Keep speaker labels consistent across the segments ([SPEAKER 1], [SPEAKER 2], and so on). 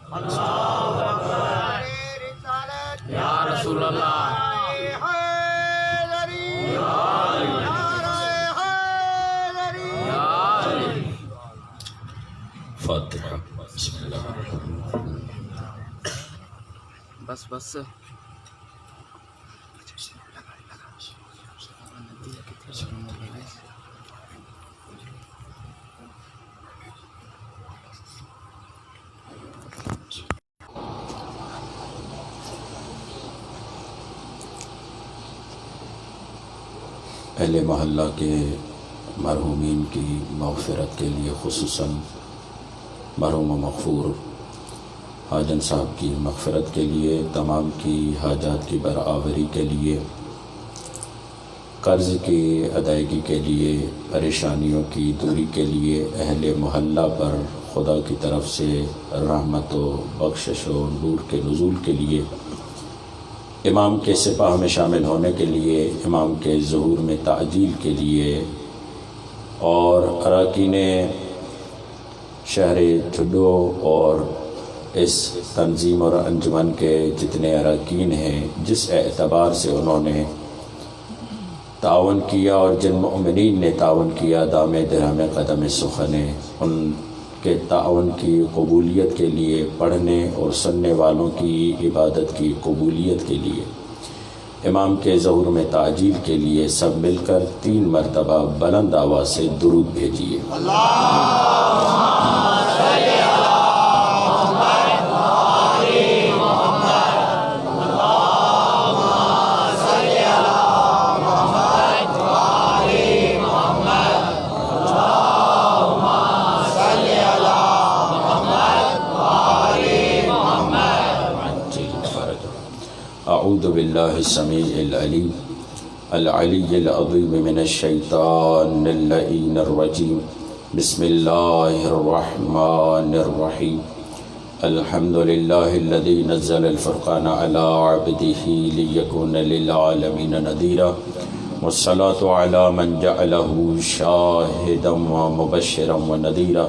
[SPEAKER 1] یا رسول اللہ
[SPEAKER 2] فاتحہ بسم اللہ
[SPEAKER 1] بس بس
[SPEAKER 2] اہل محلہ کے مرحومین کی مغفرت کے لیے، خصوصاً مرحوم و مغفور حاجن صاحب کی مغفرت کے لیے، تمام کی حاجات کی برآوری کے لیے، قرض کی ادائیگی کے لیے، پریشانیوں کی دوری کے لیے، اہل محلہ پر خدا کی طرف سے رحمت و بخشش و نور کے نزول کے لیے، امام کے سپاہ میں شامل ہونے کے لیے، امام کے ظہور میں تعجیل کے لیے، اور اراکین شہر ٹھڈو اور اس تنظیم اور انجمن کے جتنے اراکین ہیں، جس اعتبار سے انہوں نے تعاون کیا اور جن مؤمنین نے تعاون کیا، دام درہم قدم سخن، ان کے تعاون کی قبولیت کے لیے، پڑھنے اور سننے والوں کی عبادت کی قبولیت کے لیے، امام کے ظہور میں تعجیل کے لیے سب مل کر 3 مرتبہ بلند آواز سے درود بھیجیے۔ اعوذ باللہ السمیع العلیم العلی العظیم من الشیطان اللعین الرجیم، بسم اللہ الرحمن الرحیم، الحمد للہ الذی نزل الفرقان علی عبدہ لیکون للعالمین نذیرا، والصلاة علی من جعلہ شاہدا ومبشرا ونذیرا،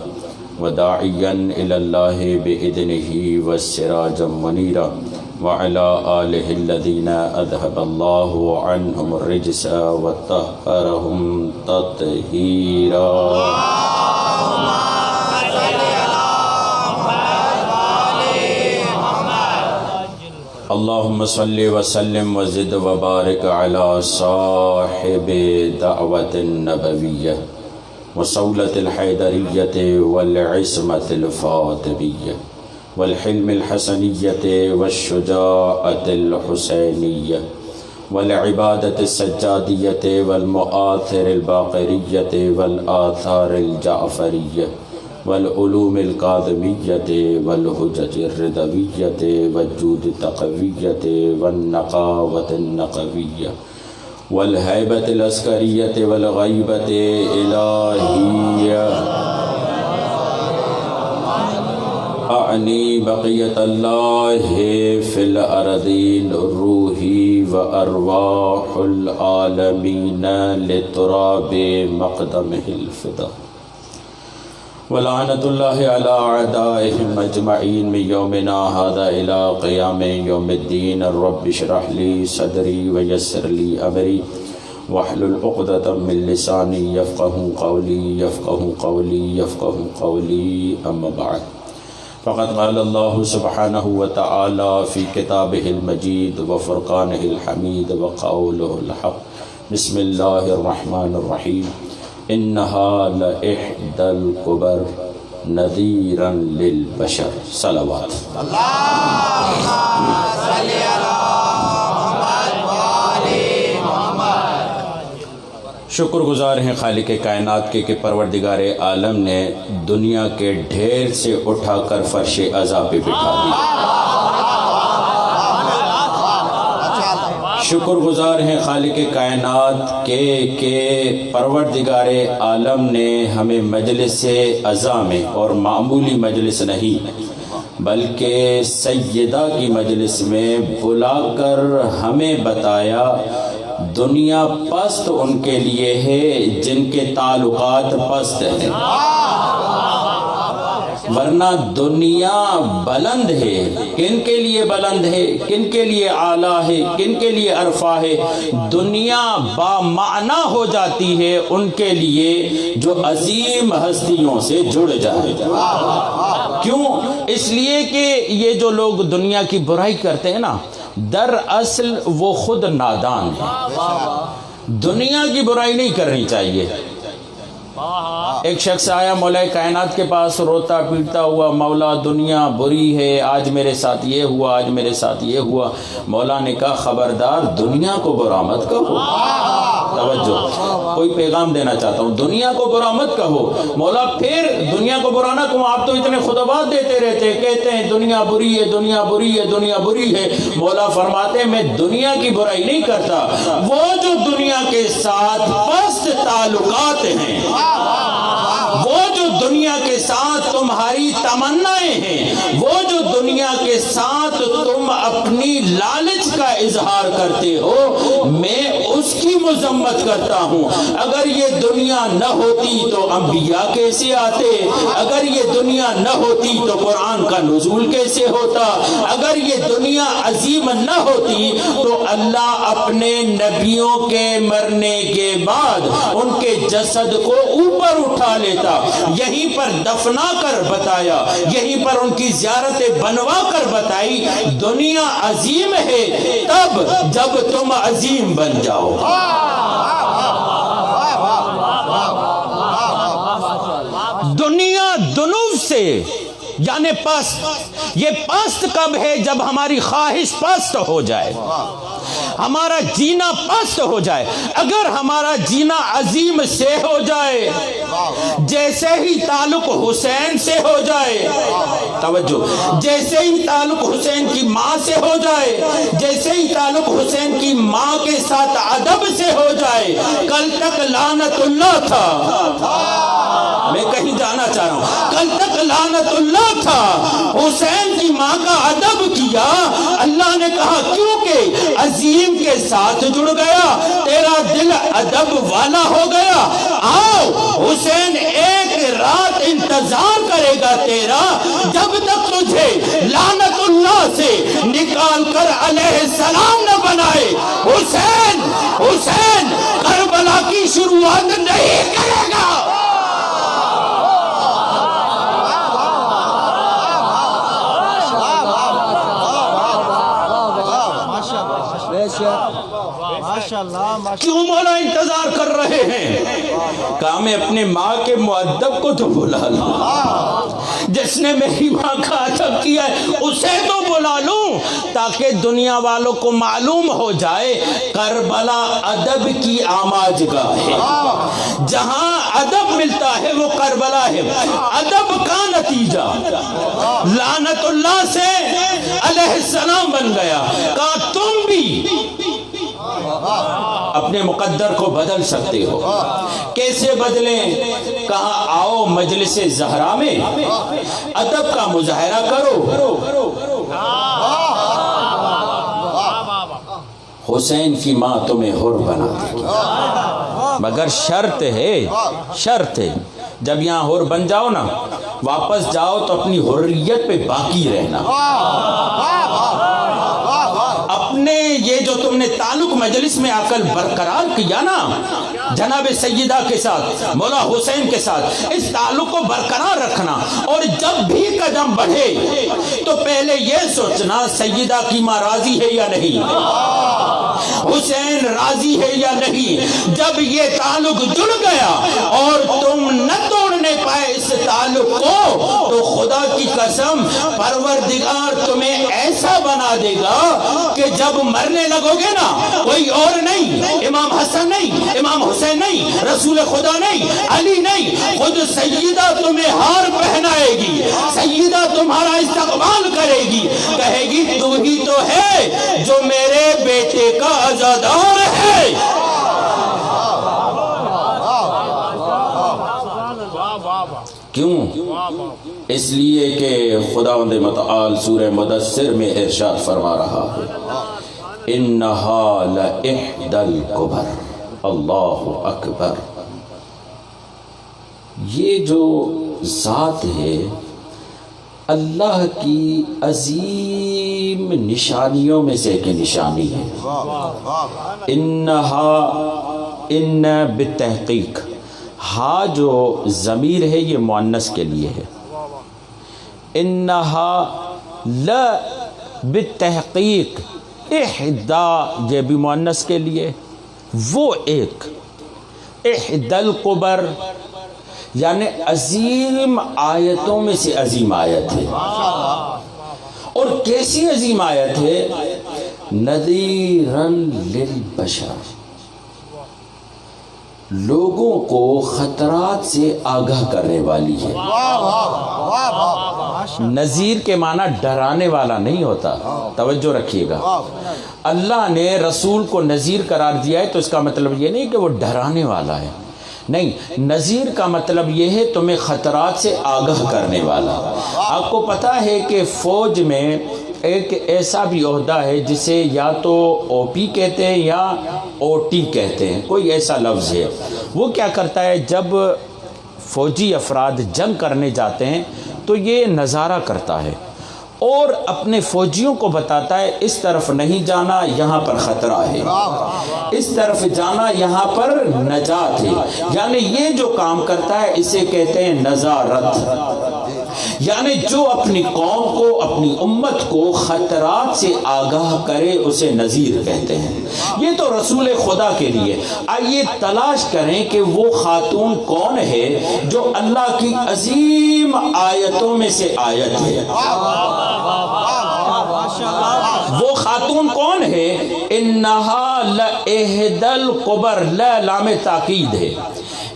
[SPEAKER 2] وداعیا الی اللہ بإذنہ وسراجا منیرا، وعلى آلہ الذین اذهب اللہ عنہم الرجس وطہرہم تطہیرا۔ اللہم صل وسلم وزد وبارک علی صاحب دعوت النبویہ وصولة الحیدریۃ والعصمة الفاطمیہ والحلم الحسنیة والشجاعة الحسینیة والعبادة السجادیة والمؤاثر الباقریة والآثار الجعفریة والعلوم الکاظمیة والحجج الرضویة والجود التقویة والنقاوة النقویة والہیبة العسکریة والغیبة الہیة، اعنی بقیت اللہ فی الارضین روحی و ارواح العالمین لتراب مقدمہ الفدا، ولعنت اللہ علی اعدائہم اجمعین من یومنا ھذا الی قیام یوم الدین۔ رب اشرح لی صدری ویسر لی امری واحلل عقدۃ من لسانی یفقہوا قولی یفقہوا قولی یفقہوا قولی، اما بعد، فقد قال اللہ سبحانہ وتعالی فی کتابہ المجید وفرقانہ الحمید وقولہ الحق، بسم اللہ الرحمن الرحیم، انہا لإحدى الکبر نذیرا للبشر۔ صلوات۔ شکر گزار ہیں خالق کائنات کے کہ پروردگار عالم نے دنیا کے ڈھیر سے اٹھا کر فرش عزا پہ بٹھا دی۔ شکر گزار ہیں خالق کائنات کے کہ پروردگار عالم نے ہمیں مجلس عزا میں، اور معمولی مجلس نہیں بلکہ سیدہ کی مجلس میں بلا کر ہمیں بتایا دنیا پست ان کے لیے ہے جن کے تعلقات پست ہیں، ورنہ دنیا بلند ہے، کن کے لیے بلند ہے، کن کے لیے اعلیٰ ہے، کن کے لیے عرفہ ہے؟ دنیا بامعنی ہو جاتی ہے ان کے لیے جو عظیم ہستیوں سے جڑ جائے۔ کیوں؟ اس لیے کہ یہ جو لوگ دنیا کی برائی کرتے ہیں نا، دراصل وہ خود نادان ہیں۔ دنیا کی برائی نہیں کرنی چاہیے۔ ایک شخص آیا مولا کائنات کے پاس روتا پیٹتا ہوا، مولا دنیا بری ہے، آج میرے ساتھ یہ ہوا، آج میرے ساتھ یہ ہوا۔ مولا نے کہا خبردار دنیا کو برا مت کہو۔ توجہ، کوئی پیغام دینا چاہتا ہوں، دنیا کو برا مت کہو۔ مولا پھر دنیا کو برا نہ کہو، آپ تو اتنے خطبات دیتے رہتے، کہتے ہیں دنیا بری ہے، دنیا بری ہے، دنیا بری ہے۔ مولا فرماتے ہیں میں دنیا کی برائی نہیں کرتا، وہ جو دنیا کے ساتھ پست تعلقات ہیں، وہ جو دنیا کے ساتھ تمہاری تمنائیں ہیں، وہ جو دنیا کے ساتھ تم اپنی لالچ کا اظہار کرتے ہو، میں اس کی مذمت کرتا ہوں۔ اگر یہ دنیا نہ ہوتی تو انبیاء کیسے آتے؟ اگر یہ دنیا نہ ہوتی تو قرآن کا نزول کیسے ہوتا؟ اگر یہ دنیا عظیم نہ ہوتی تو اللہ اپنے نبیوں کے مرنے کے بعد ان کے جسد کو اوپر اٹھا لیتا، یہیں پر دفنا کر بتایا، یہیں پر ان کی زیارتیں بنوا کر بتائی۔ دنیا عظیم ہے تب جب تم عظیم بن جاؤ۔ دنیا دنو سے یعنی پست، یہ پست کب ہے؟ جب ہماری خواہش پست ہو جائے، ہمارا جینا پست ہو جائے۔ اگر ہمارا جینا عظیم سے ہو جائے، جیسے ہی تعلق حسین سے ہو جائے، توجہ، جیسے ہی تعلق حسین کی ماں سے ہو جائے، جیسے ہی تعلق حسین کی ماں کے ساتھ ادب سے ہو جائے، کل تک لعنت اللہ تھا، میں کہیں جانا چاہ رہا ہوں، کل تک لعنت اللہ تھا، حسین کی ماں کا ادب کیا، اللہ نے کہا کیونکہ عظیم کے ساتھ جڑ گیا، تیرا دل ادب والا ہو گیا، آؤ حسین ایک رات انتظار کرے گا تیرا، جب تک تجھے لعنت اللہ سے نکال کر علیہ السلام نہ بنائے۔ حسین حسین کربلا کی شروعات نہیں کرے گا۔ کیوں مولا انتظار کر رہے ہیں؟ کہا میں اپنے ماں کے مؤدب کو تو بلا لوں، جس نے میری ماں کا ادب کیا ہے اسے تو بلا لوں، تاکہ دنیا والوں کو معلوم ہو جائے کربلا ادب کی آماج گاہ ہے، جہاں ادب ملتا ہے وہ کربلا ہے۔ ادب کا نتیجہ لعنت اللہ سے علیہ السلام بن گیا۔ کہا تم بھی اپنے مقدر کو بدل سکتے ہو، کیسے بدلیں؟ کہا آؤ مجلس زہرا میں ادب کا مظاہرہ کرو۔ حسین کی ماں تمہیں حر بنا دے گی، مگر شرط ہے جب یہاں حر بن جاؤ نا، واپس جاؤ تو اپنی حریت پہ باقی رہنا۔ اپنے یہ جو تم نے تعلق مجلس میں آ کر برقرار کیا نا جناب سیدہ کے ساتھ، مولا حسین کے ساتھ، اس تعلق کو برقرار رکھنا، اور جب بھی قدم بڑھے تو پہلے یہ سوچنا سیدہ کی ماں راضی ہے یا نہیں، حسین راضی ہے یا نہیں۔ جب یہ تعلق جڑ گیا اور تم نہ توڑنے پائے اس تعلق کو، تو خدا کی قسم پروردگار تمہیں ایسا بنا دے گا کہ جب مرنے لگو گے نا، کوئی اور نہیں، امام حسن نہیں، امام حسین نہیں، رسول خدا نہیں، علی نہیں، خود سیدہ تمہیں ہار پہنائے گی، سیدہ تمہارا استقبال کرے گی، کہے گی تو ہی تو ہے جو میرے بیٹے کا عزادار ہے۔ کیوں؟ اس لیے کہ خداوند متعال سورہ مدثر میں ارشاد فرما رہا ہے انہا لإحدی الکبر، اللہ اکبر۔ یہ جو ذات ہے اللہ کی عظیم نشانیوں میں سے ایک نشانی ہے. ان بالتحقیق، ہا جو ضمیر ہے یہ مؤنث کے لیے ہے. انہا لا بالتحقیق، احدا یہ بھی مؤنث کے لیے، وہ ایک احدى القبر یعنی عظیم آیتوں میں سے عظیم آیت ہے. اور کیسی عظیم آیت ہے؟ نذیرا للبشر، لوگوں کو خطرات سے آگاہ کرنے والی ہے. نذیر کے معنی ڈرانے والا نہیں ہوتا، توجہ رکھیے گا. اللہ نے رسول کو نذیر قرار دیا ہے تو اس کا مطلب یہ نہیں کہ وہ ڈرانے والا ہے، نہیں، نذیر کا مطلب یہ ہے تمہیں خطرات سے آگاہ کرنے والا. آپ کو پتا ہے کہ فوج میں ایک ایسا بھی عہدہ ہے جسے یا تو او پی کہتے ہیں یا او ٹی کہتے ہیں، کوئی ایسا لفظ ہے. وہ کیا کرتا ہے جب فوجی افراد جنگ کرنے جاتے ہیں تو یہ نظارہ کرتا ہے اور اپنے فوجیوں کو بتاتا ہے اس طرف نہیں جانا، یہاں پر خطرہ ہے، اس طرف جانا یہاں پر نجات ہے. یعنی یہ جو کام کرتا ہے اسے کہتے ہیں نظارت. یعنی جو اپنی قوم کو، اپنی امت کو خطرات سے آگاہ کرے اسے نذیر کہتے ہیں. یہ تو رسول خدا کے لیے. آئیے تلاش کریں کہ وہ خاتون کون ہے جو اللہ کی عظیم آیتوں میں سے آیت ہے. وہ خاتون کون ہے؟ انہا لإحدى القبر، لا لام تاکید ہے،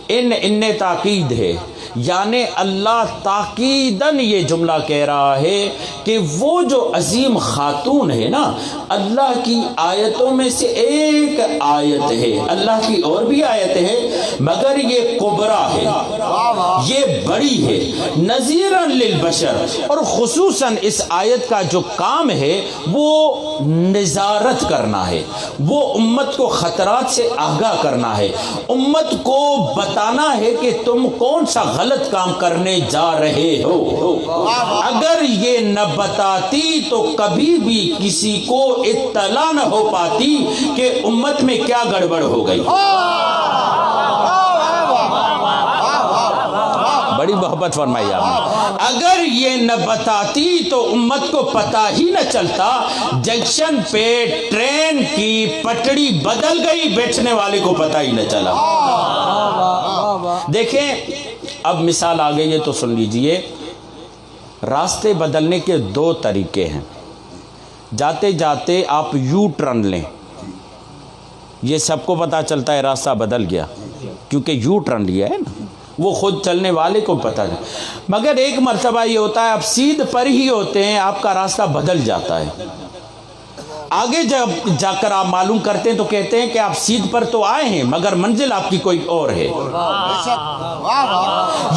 [SPEAKER 2] ان تاکید ہے. یعنی اللہ تاکیداً یہ جملہ کہہ رہا ہے کہ وہ جو عظیم خاتون ہے نا، اللہ کی آیتوں میں سے ایک آیت ہے. اللہ کی اور بھی آیت ہے مگر یہ کبرا ہے، یہ بڑی ہے. نذیراً للبشر، اور خصوصاً اس آیت کا جو کام ہے وہ نظارت کرنا ہے، وہ امت کو خطرات سے آگاہ کرنا ہے، امت کو بتانا ہے کہ تم کون سا غلط کام کرنے جا رہے ہو. اگر یہ نہ بتاتی تو کبھی بھی کسی کو اطلاع نہ ہو پاتی کہ امت میں کیا گڑبڑ ہو گئی. بڑی محبت فرمائی آپ نے. اگر یہ نہ بتاتی تو امت کو پتہ ہی نہ چلتا، جنکشن پہ ٹرین کی پٹڑی بدل گئی، بیٹھنے والے کو پتہ ہی نہ چلا. دیکھیں اب مثال آ گئی ہے تو سن لیجئے. راستے بدلنے کے دو طریقے ہیں. جاتے جاتے آپ یو ٹرن لیں، یہ سب کو پتہ چلتا ہے راستہ بدل گیا کیونکہ یو ٹرن لیا ہے نا، وہ خود چلنے والے کو پتہ ہے. مگر ایک مرتبہ یہ ہوتا ہے آپ سیدھ پر ہی ہوتے ہیں، آپ کا راستہ بدل جاتا ہے. آگے جب جا کر آپ معلوم کرتے ہیں تو کہتے ہیں کہ آپ سیدھ پر تو آئے ہیں مگر منزل آپ کی کوئی اور ہے.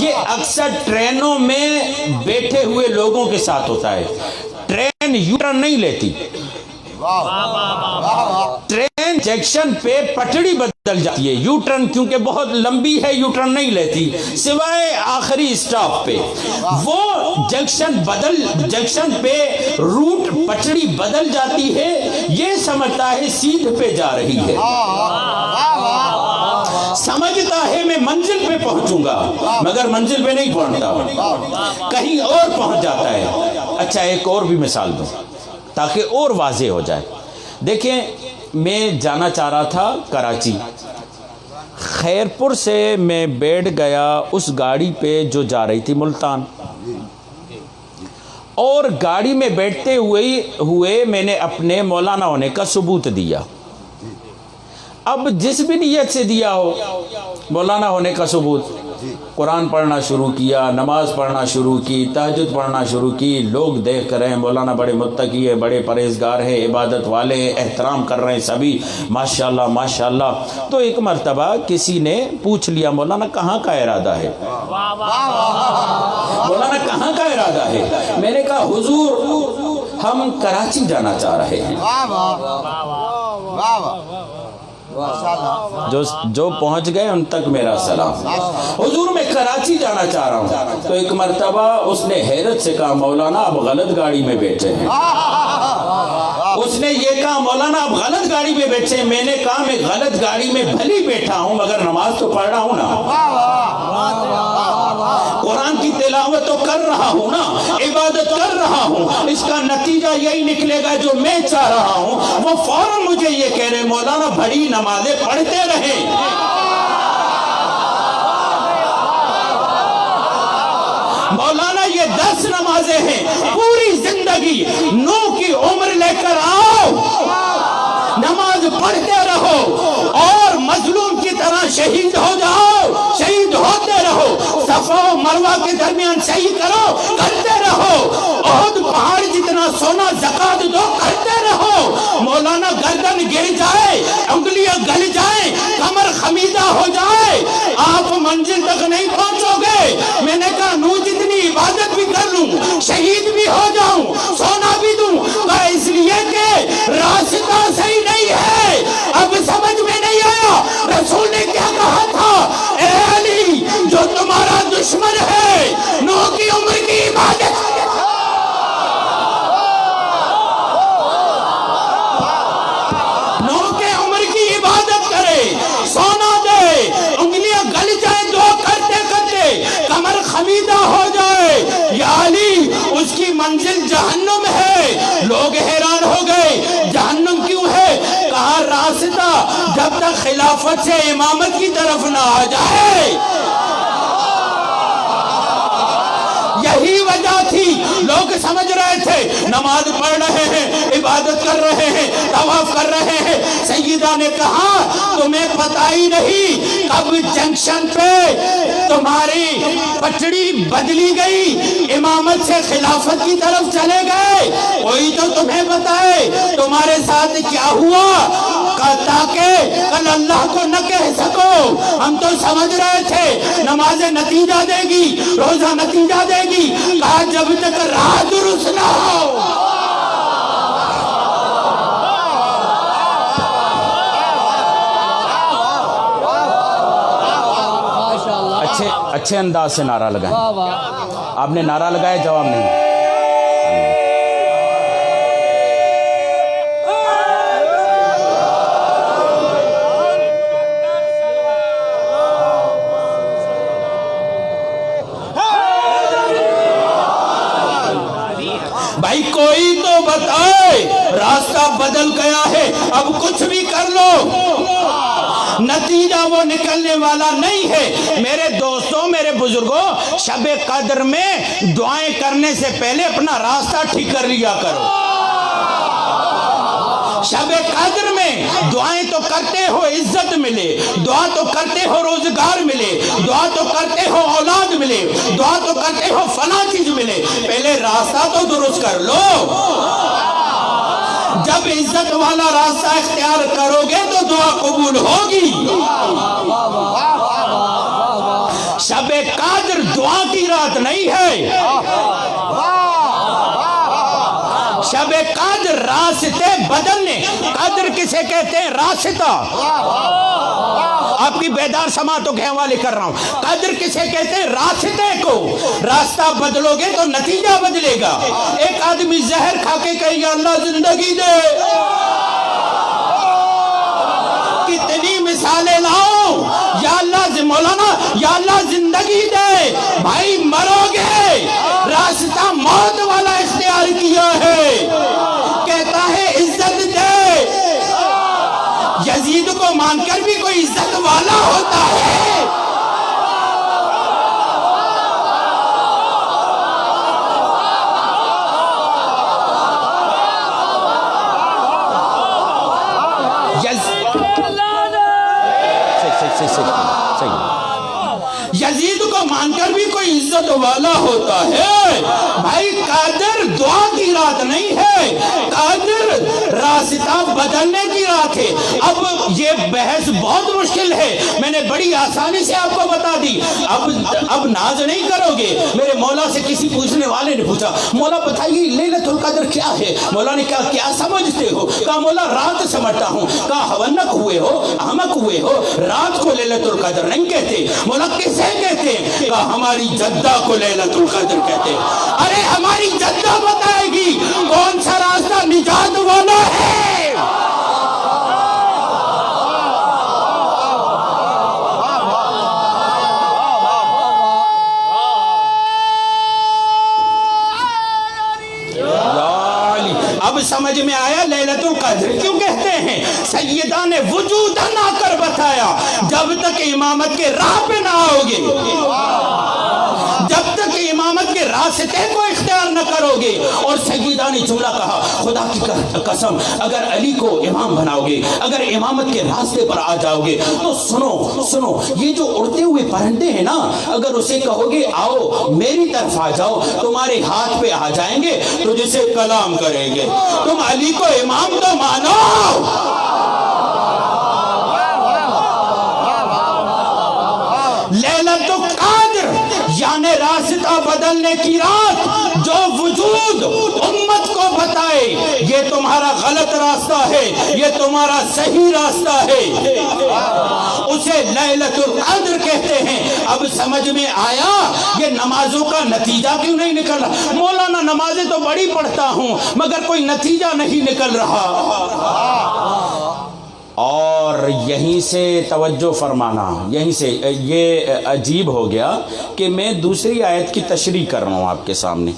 [SPEAKER 2] یہ اکثر ٹرینوں میں بیٹھے ہوئے لوگوں کے ساتھ ہوتا ہے. ٹرین یو ٹرن نہیں لیتی، ٹرین جنکشن پہ پٹڑی بدل جاتی ہے. یو ٹرن کیونکہ بہت لمبی ہے یو ٹرن نہیں لیتی سوائے آخری اسٹاپ پہ. وہ جنکشن پہ روٹ پٹڑی بدل جاتی ہے، یہ سمجھتا ہے سیدھ پہ جا رہی ہے، سمجھتا ہے میں منزل پہ پہنچوں گا مگر منزل پہ نہیں پہنچتا، کہیں اور پہنچ جاتا ہے. اچھا ایک اور بھی مثال دوں تاکہ اور واضح ہو جائے. دیکھیں میں جانا چاہ رہا تھا کراچی، خیرپور سے میں بیٹھ گیا اس گاڑی پہ جو جا رہی تھی ملتان، اور گاڑی میں بیٹھتے ہوئے میں نے اپنے مولانا ہونے کا ثبوت دیا. اب جس بھی نیت سے دیا ہو مولانا ہونے کا ثبوت، قرآن پڑھنا شروع کیا، نماز پڑھنا شروع کی، تہجد پڑھنا شروع کی، لوگ دیکھ کر رہے ہیں مولانا بڑے متقی ہے، بڑے پرہیزگار ہیں، عبادت والے ہیں، احترام کر رہے ہیں سبھی، ماشاءاللہ ماشاءاللہ. تو ایک مرتبہ کسی نے پوچھ لیا مولانا کہاں کا ارادہ ہے؟ مولانا کہاں کا ارادہ ہے؟ میں نے کہا حضور ہم کراچی جانا چاہ رہے ہیں. جو پہنچ گئے ان تک میرا سلام۔ حضور میں کراچی جانا چاہ رہا ہوں، تو ایک مرتبہ اس نے حیرت سے کہا مولانا آپ غلط گاڑی میں بیٹھے ہیں۔ اس نے یہ کہا مولانا آپ غلط گاڑی میں بیٹھے ہیں۔ میں نے کہا میں غلط گاڑی میں بھلی بیٹھا ہوں مگر نماز تو پڑھ رہا ہوں نا، قرآن کی تلاوت تو کر رہا ہوں نا، عبادت کر رہا ہوں، اس کا نتیجہ یہی نکلے گا جو میں چاہ رہا ہوں۔ وہ فوراً مجھے یہ کہہ رہے مولانا بڑی نمازیں پڑھتے رہیں۔ مولانا یہ 10 نمازیں ہیں، پوری زندگی 9 کی عمر لے کر آؤ، نماز پڑھتے رہو اور مظلوم کی طرح شہید ہو جاؤ، شہید ہوتے رہو، صفا و مروہ کے درمیان صحیح کرو، کرتے رہو، احد پہاڑ جتنا سونا زکات دو، کرتے رہو۔ مولانا گردن گر جائے، انگلیاں گل جائیں، کمر خمیدہ ہو جائے، آپ منزل تک نہیں پہنچو گے۔ میں نے کہا نو جتنی عبادت بھی کر لوں، شہید بھی ہو جاؤں، سونا بھی دوں، اس لیے کہ راستہ صحیح نہیں ہے۔ اب سمجھ میں نہیں آیا رسول نے کیا کہا تھا، اے علی جو تمہارا دشمن ہے 9 کی عمر کی عبادت، 9 کے عمر کی عبادت کرے، سونا دے، انگلیاں گل جائیں، دعا کرتے کرتے کمر خمیدہ ہو جائے، یا علی اس کی منزل جہنم ہے۔ لوگ حیران ہو گئے جہنم کیوں ہے؟ کہا راستہ جب تک خلافت سے امامت کی طرف نہ آ جائے۔ یہی وجہ تھی، لوگ سمجھ رہے تھے نماز پڑھ رہے ہیں، عبادت کر رہے ہیں، طواف کر رہے ہیں۔ سیدہ نے کہا تمہیں پتہ ہی نہیں کب جنکشن پہ تمہاری پٹڑی بدلی گئی، امامت سے خلافت کی طرف چلے گئے، کوئی تو تمہیں بتائے تمہارے ساتھ کیا ہوا، تاکہ کل اللہ کو نہ کہہ سکو ہم تو سمجھ رہے تھے نماز نتیجہ دے گی، روزہ نتیجہ دے گی۔ کہا جب تک راہ درست نہ ہو، اچھے انداز سے نعرہ لگائیں۔ آپ نے نعرہ لگایا، جواب نہیں۔ بھائی کوئی تو بتائے راستہ بدل گیا ہے، اب کچھ بھی کر لو نتیجہ وہ نکلنے والا نہیں ہے۔ میرے دوستوں، میرے بزرگوں، شب قدر میں دعائیں کرنے سے پہلے اپنا راستہ ٹھیک کر لیا کرو۔ شب قدر میں دعائیں تو کرتے ہو عزت ملے، دعا تو کرتے ہو روزگار ملے، دعا تو کرتے ہو اولاد ملے، دعا تو کرتے ہو فلاں چیز ملے، پہلے راستہ تو درست کر لو۔ جب عزت والا راستہ اختیار کرو گے تو دعا قبول ہوگی۔ شب قدر دعا کی رات نہیں ہے، شب قدر راستے بدلنے۔ قدر کسے کہتے ہیں؟ راستہ۔ آپ کی بیدار سماعت تو گھیں والے کر رہا ہوں۔ قدر کسے کہتے ہیں؟ راستے کو۔ راستہ بدلو گے تو نتیجہ بدلے گا۔ ایک آدمی زہر کھا کے کہے یا اللہ زندگی دے، کتنی مثالیں لاؤں، یا اللہ مولانا یا اللہ زندگی دے، بھائی مرو گے، راستہ موت والا اختیار کیا ہے۔ کہتا ہے عزت دے، یزید کو مان کر بھی کوئی عزت والا ہوتا ہے۔ یزید کو مان کر بھی کوئی عزت والا ہوتا ہے۔ بھائی قادر دعا کی رات نہیں ہے، قادر راستہ بدلنے کی رات ہے۔ اب یہ بحث بہت مشکل ہے، میں نے بڑی آسانی سے آپ کو بتا دی۔ اب ناز نہیں کرو گے۔ میرے مولا سے کسی پوچھنے والے نے پوچھا، مولا بتائیے لیلۃ القدر کیا ہے؟ مولا نے کہا کیا سمجھتے ہو؟ کہا مولا رات سمجھتا ہوں۔ کہا ہونک ہوئے ہو، احمق ہوئے ہو، رات کو لیلۃ القدر نہیں کہتے۔ مولا کسے کہتے ہیں؟ کہا ہماری جدہ کو لیلۃ القدر کہتے ہیں۔ ارے ہماری جدہ بتائے گی کون سا راستہ نجات والا ہے۔ اب سمجھ میں آیا لیلۃ القدر کیوں کہتے ہیں؟ سیدہ نے وجوداً آ کر بتایا، جب تک امامت کے راہ پہ نہ آؤ گے، جب تک امامت کے راستے کو اختیار نہ کرو گے۔ اور سیدہ نے جملہ کہا، خدا کی قسم اگر علی کو امام بناؤ گے، اگر امامت کے راستے پر آ جاؤ گے تو سنو یہ جو اڑتے ہوئے پرندے ہیں نا، اگر اسے کہو گے آؤ میری طرف آ جاؤ، تمہارے ہاتھ پہ آ جائیں گے تو جسے کلام کریں گے۔ تم علی کو امام تو مانو۔ لیلۃ القدر یعنی راستہ بدلنے کی رات، جو وجود امت کو بتائے یہ تمہارا غلط راستہ ہے، یہ تمہارا صحیح راستہ ہے، اسے لیلۃ القدر کہتے ہیں۔ اب سمجھ میں آیا یہ نمازوں کا نتیجہ کیوں نہیں نکل رہا؟ مولانا نمازیں تو بڑی پڑھتا ہوں مگر کوئی نتیجہ نہیں نکل رہا۔ اور یہیں سے توجہ فرمانا، یہیں سے یہ عجیب ہو گیا کہ میں دوسری آیت کی تشریح کر رہا ہوں آپ کے سامنے،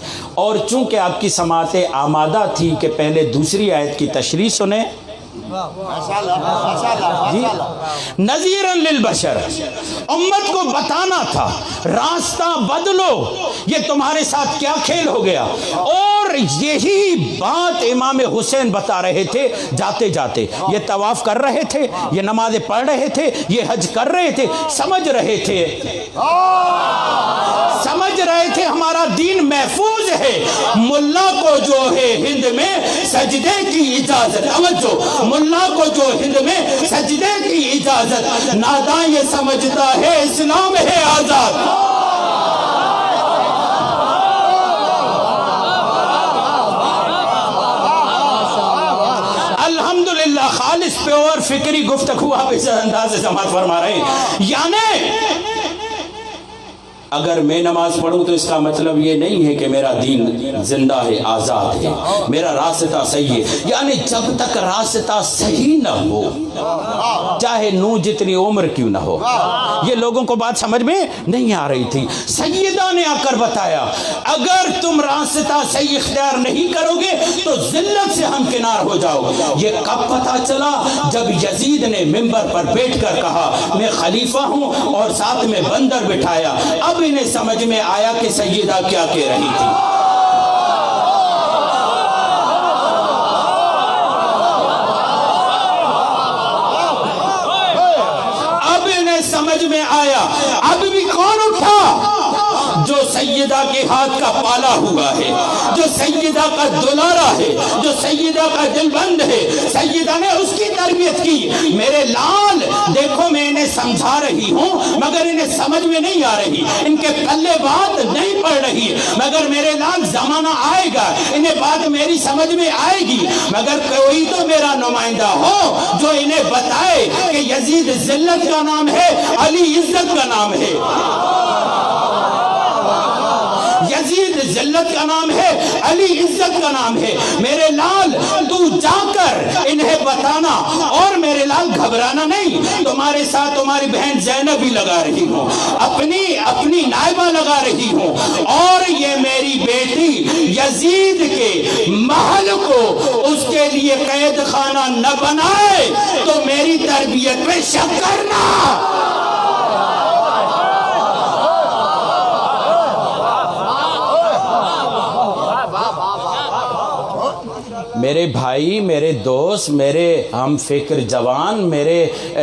[SPEAKER 2] اور چونکہ آپ کی سماعتیں آمادہ تھی کہ پہلے دوسری آیت کی تشریح سنیں جی، نذیراً للبشر، امت کو بتانا تھا راستہ بدلو، یہ تمہارے ساتھ کیا کھیل ہو گیا۔ اور یہی بات امام حسین بتا رہے تھے جاتے جاتے، یہ طواف کر رہے تھے، یہ نمازیں پڑھ رہے تھے، یہ حج کر رہے تھے، سمجھ رہے تھے ہمارا دین محفوظ ہے۔ ملا کو جو ہے ہند میں سجدے کی اجازت، توجہ، ملا کو جو ہند میں سجدے کی اجازت، ناداں یہ سمجھتا ہے اسلام ہے آزاد۔ الحمدللہ خالص پیور فکری گفتگو آپ اس انداز سے سماعت فرما رہے ہیں۔ یعنی اگر میں نماز پڑھوں تو اس کا مطلب یہ نہیں ہے کہ میرا دین زندہ ہے، آزاد ہے، میرا راستہ صحیح ہے۔ یعنی جب تک راستہ صحیح نہ ہو، چاہے نو جتنی عمر کیوں نہ ہو، یہ لوگوں کو بات سمجھ میں نہیں آ رہی تھی۔ سیدہ نے آ کر بتایا اگر تم راستہ صحیح اختیار نہیں کرو گے تو ذلت سے ہمکنار ہو جاؤ۔ یہ کب پتہ چلا؟ جب یزید نے منبر پر بیٹھ کر کہا میں خلیفہ ہوں اور ساتھ میں بندر بٹھایا، اب انہیں سمجھ میں آیا کہ سیدہ کیا کہہ رہی تھی۔ اب انہیں سمجھ میں آیا، اب بھی کون اٹھا؟ جو سیدہ کے ہاتھ کا پالا ہوا ہے، جو سیدہ کا دلارا ہے، جو سیدہ کا دل بند ہے، سیدہ نے اس کی تربیت کی۔ میرے لال دیکھو میں انہیں سمجھا رہی ہوں مگر انہیں سمجھ میں نہیں آ رہی، ان کے پلے بات نہیں پڑ رہی، مگر میرے لال زمانہ آئے گا انہیں بات میری سمجھ میں آئے گی، مگر کوئی تو میرا نمائندہ ہو جو انہیں بتائے کہ یزید ذلت کا نام ہے، علی عزت کا نام ہے۔ یزید ذلت کا نام ہے، علی عزت کا نام ہے۔ میرے لال تو جا کر انہیں بتانا، اور میرے لال گھبرانا نہیں، تمہارے ساتھ تمہاری بہن زینب بھی لگا رہی ہوں، اپنی نائبہ لگا رہی ہوں، اور یہ میری بیٹی یزید کے محل کو اس کے لیے قید خانہ نہ بنائے تو میری تربیت پہ شک کرنا۔ میرے بھائی، میرے دوست، میرے ہم فکر جوان، میرے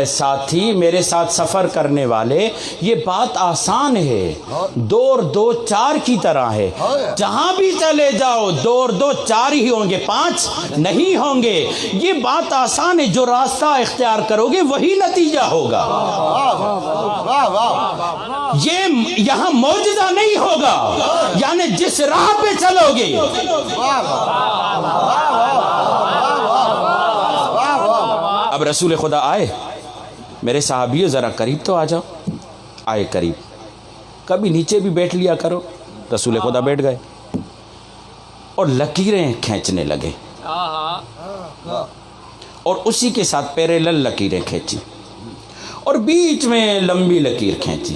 [SPEAKER 2] ساتھی، میرے ساتھ سفر کرنے والے، یہ بات آسان ہے، 2 اور 2 4 کی طرح ہے۔ جہاں بھی چلے جاؤ 2 اور 2 4 ہی ہوں گے، 5 نہیں ہوں گے۔ یہ بات آسان ہے، جو راستہ اختیار کرو گے وہی نتیجہ ہوگا۔ یہ یہاں معجزہ نہیں ہوگا، یعنی جس راہ پہ چلو گے۔ اب رسول خدا آئے، میرے صحابیوں ذرا قریب تو آ جاؤ۔ آئے قریب، کبھی نیچے بھی بیٹھ لیا کرو۔ رسول خدا بیٹھ گئے اور لکیریں کھینچنے لگے، اور اسی کے ساتھ پیریلل لکیریں کھینچی، اور بیچ میں لمبی لکیر کھینچی۔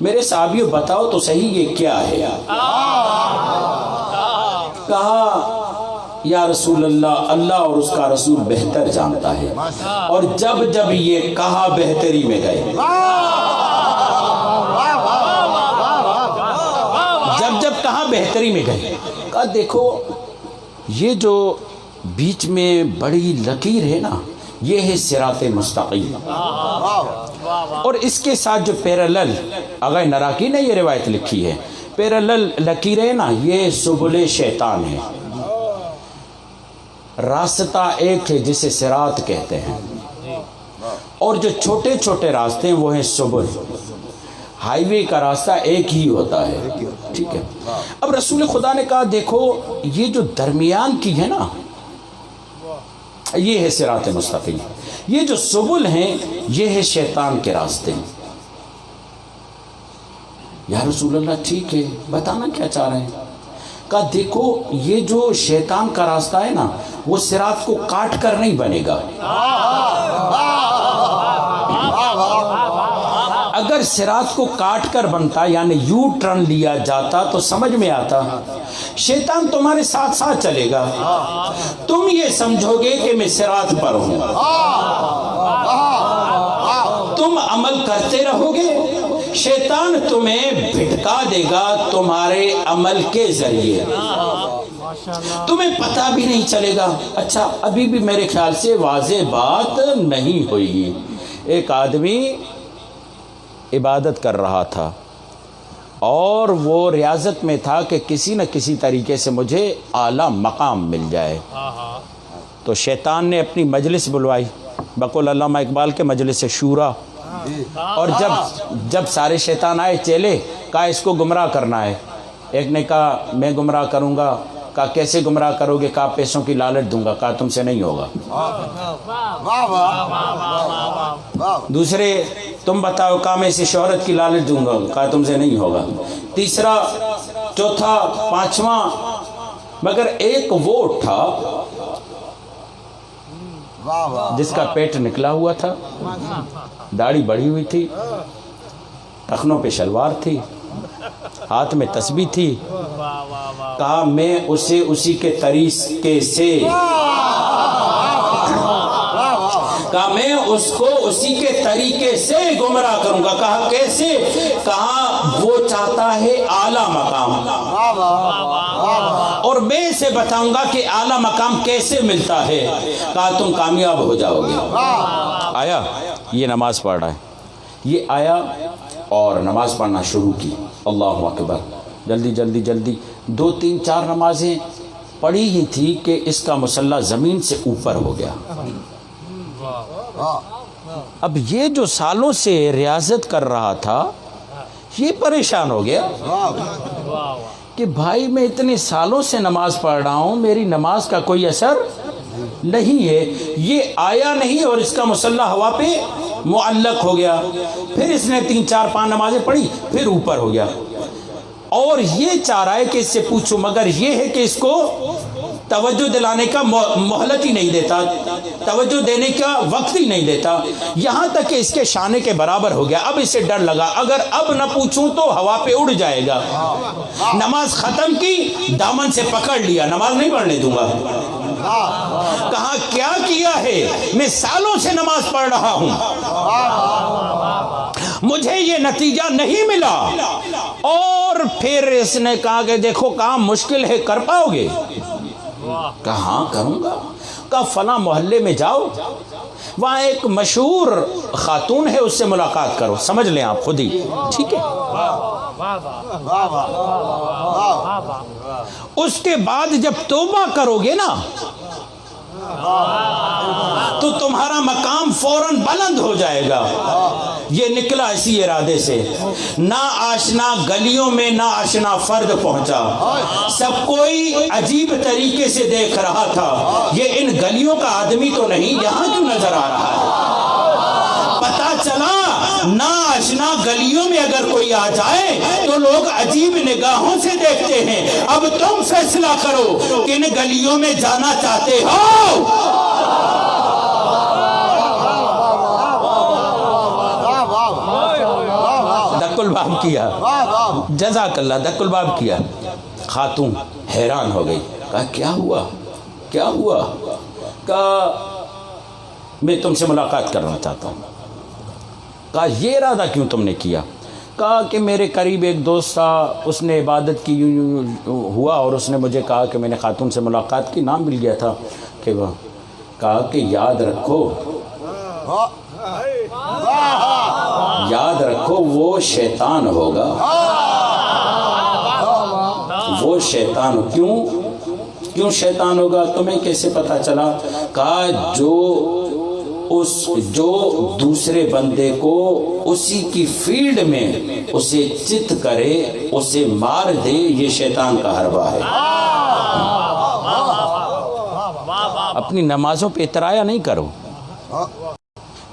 [SPEAKER 2] میرے صحابیوں بتاؤ تو صحیح یہ کیا ہے؟ کہا یا رسول اللہ، اللہ اور اس کا رسول بہتر جانتا ہے۔ اور جب جب یہ کہا بہتری میں گئے، جب جب کہا بہتری میں گئے، کہا دیکھو یہ جو بیچ میں بڑی لکیر ہے نا، یہ ہے صراط مستقیم، اور اس کے ساتھ جو پیرالل، آغا نراکی نے یہ روایت لکھی ہے، پیرالل لکیریں نا یہ سبل شیطان ہے۔ راستہ ایک ہے جسے صراط کہتے ہیں، اور جو چھوٹے چھوٹے راستے ہیں وہ ہیں سبل۔ ہائی وے کا راستہ ایک ہی ہوتا ہے، ٹھیک ہے۔ اب رسول خدا نے کہا دیکھو یہ جو درمیان کی ہے نا، یہ ہے صراط مستقیم، یہ جو سبل ہیں یہ ہے شیطان کے راستے۔ یا رسول اللہ ٹھیک ہے، بتانا کیا چاہ رہے ہیں؟ کہا دیکھو یہ جو شیطان کا راستہ ہے نا، وہ صراط کو کاٹ کر نہیں بنے گا۔ اگر صراط کو کاٹ کر بنتا، یعنی یو ٹرن لیا جاتا، تو سمجھ میں آتا شیطان تمہارے ساتھ ساتھ چلے گا، تم یہ سمجھو گے کہ میں صراط پر ہوں، تم عمل کرتے رہو گے، شیطان تمہیں بھٹکا دے گا تمہارے عمل کے ذریعے، تمہیں پتہ بھی نہیں چلے گا۔ اچھا ابھی بھی میرے خیال سے واضح بات نہیں ہوئی۔ ایک آدمی عبادت کر رہا تھا اور وہ ریاضت میں تھا کہ کسی نہ کسی طریقے سے مجھے اعلیٰ مقام مل جائے، تو شیطان نے اپنی مجلس بلوائی، بقول علامہ اقبال کے مجلس شورا، اور جب سارے شیطان آئے چیلے، کہا اس کو گمراہ کرنا ہے۔ ایک نے کہا میں گمراہ کروں گا، کہا کیسے گمراہ کرو گے؟ کہا پیسوں کی لالچ دوں گا، کہا تم سے نہیں ہوگا۔ دوسرے تم بتاؤ، کہا میں اسے شہرت کی لالچ دوں گا، کہا تم سے نہیں ہوگا۔ تیسرا، چوتھا، پانچواں، مگر ایک وہ اٹھا جس کا پیٹ نکلا ہوا تھا، داڑھی بڑھی ہوئی تھی، ٹخنوں پہ شلوار تھی، ہاتھ میں تسبیح تھی، کہا میں اسے اسی کے طریقے سے، کہا میں اس کو اسی کے طریقے سے گمراہ کروں گا۔ کہا کیسے؟ کہا وہ چاہتا ہے اعلیٰ مقام، اور میں اسے بتاؤں گا کہ اعلیٰ مقام کیسے ملتا ہے۔ کہا تم کامیاب ہو جاؤ گے۔ آیا یہ نماز پڑھ رہا ہے، یہ آیا اور نماز پڑھنا شروع کی، اللہ اکبر، جلدی جلدی جلدی 2 3 4 نمازیں پڑھی ہی تھی کہ اس کا مصلی زمین سے اوپر ہو گیا۔ اب یہ جو سالوں سے ریاضت کر رہا تھا یہ پریشان ہو گیا کہ بھائی میں اتنے سالوں سے نماز پڑھ رہا ہوں، میری نماز کا کوئی اثر نہیں ہے۔ یہ آیا نہیں اور اس کا مصلی ہوا پہ معلق ہو گیا۔ پھر اس نے 3 4 5 نمازیں پڑھی، پھر اوپر ہو گیا، اور یہ چاہ رہا ہے کہ اس سے پوچھو، مگر یہ ہے کہ اس کو توجہ دلانے کا مہلت ہی نہیں دیتا، توجہ دینے کا وقت ہی نہیں دیتا، یہاں تک کہ اس کے شانے کے برابر ہو گیا۔ اب اسے ڈر لگا اگر اب نہ پوچھوں تو ہوا پہ اڑ جائے گا۔ نماز ختم کی، دامن سے پکڑ لیا، نماز نہیں پڑھنے دوں گا۔ کہا کیا کیا ہے؟ میں سالوں سے نماز پڑھ رہا ہوں، مجھے یہ نتیجہ نہیں ملا۔ اور پھر اس نے کہا کہ دیکھو کام مشکل ہے، کر پاؤ گے؟ کہا ہاں کروں گا. کہا فلاں محلے میں جاؤ, وہاں ایک مشہور خاتون ہے, اس سے ملاقات کرو, سمجھ لیں آپ خود ہی. ٹھیک ہے. اس کے بعد جب توبہ کرو گے نا تو تمہارا مقام فوراً بلند ہو جائے گا. یہ نکلا اسی ارادے سے. نہ آشنا گلیوں میں نہ آشنا فرد پہنچا, سب کوئی عجیب طریقے سے دیکھ رہا تھا, یہ ان گلیوں کا آدمی تو نہیں, یہاں کیوں نظر آ رہا ہے. پتا چلا نہ آشنا گلیوں میں اگر کوئی آ جائے تو لوگ عجیب نگاہوں سے دیکھتے ہیں. اب تم فیصلہ کرو کن گلیوں میں جانا چاہتے ہو. دک الباب کیا, جزاک اللہ, دک الباب کیا. خاتون حیران ہو گئی. کہا کیا ہوا, کیا ہوا؟ کہا میں تم سے ملاقات کرنا چاہتا ہوں. کہا یہ ارادہ کیوں تم نے کیا؟ کہا کہ میرے قریب ایک دوست تھا, اس نے عبادت کی ہوا اور اس نے مجھے کہا کہ میں نے خاتون سے ملاقات کی, نام مل گیا تھا کہ وہ. کہا کہ یاد رکھو, یاد رکھو وہ شیطان ہوگا, وہ شیطان. کیوں شیطان ہوگا, تمہیں کیسے پتا چلا؟ کہا جو دوسرے بندے کو اسی کی فیلڈ میں اسے چت کرے, اسے مار دے, یہ شیطان کا حربہ ہے. اپنی نمازوں پہ اترایا نہیں کرو.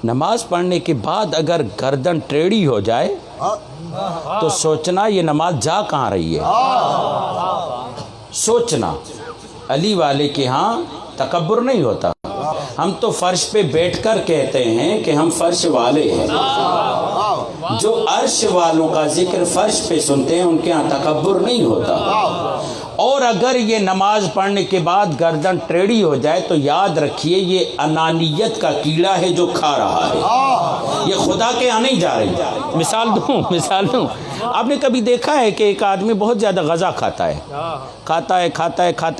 [SPEAKER 2] نماز پڑھنے کے بعد اگر گردن ٹیڑھی ہو جائے تو سوچنا یہ نماز جا کہاں رہی ہے. سوچنا. علی والے کے ہاں تکبر نہیں ہوتا. ہم تو فرش پہ بیٹھ کر کہتے ہیں کہ ہم فرش والے ہیں. جو عرش والوں کا ذکر فرش پہ سنتے ہیں ان کے ہاں تکبر نہیں ہوتا. اور اگر یہ نماز پڑھنے کے بعد گردن ٹیڑھی ہو جائے تو یاد رکھیے یہ انانیت کا کیڑا ہے جو کھا رہا ہے, یہ خدا کے یہاں نہیں جا رہی. مثال دوں. آپ نے کبھی دیکھا ہے کہ ایک آدمی بہت زیادہ غذا کھاتا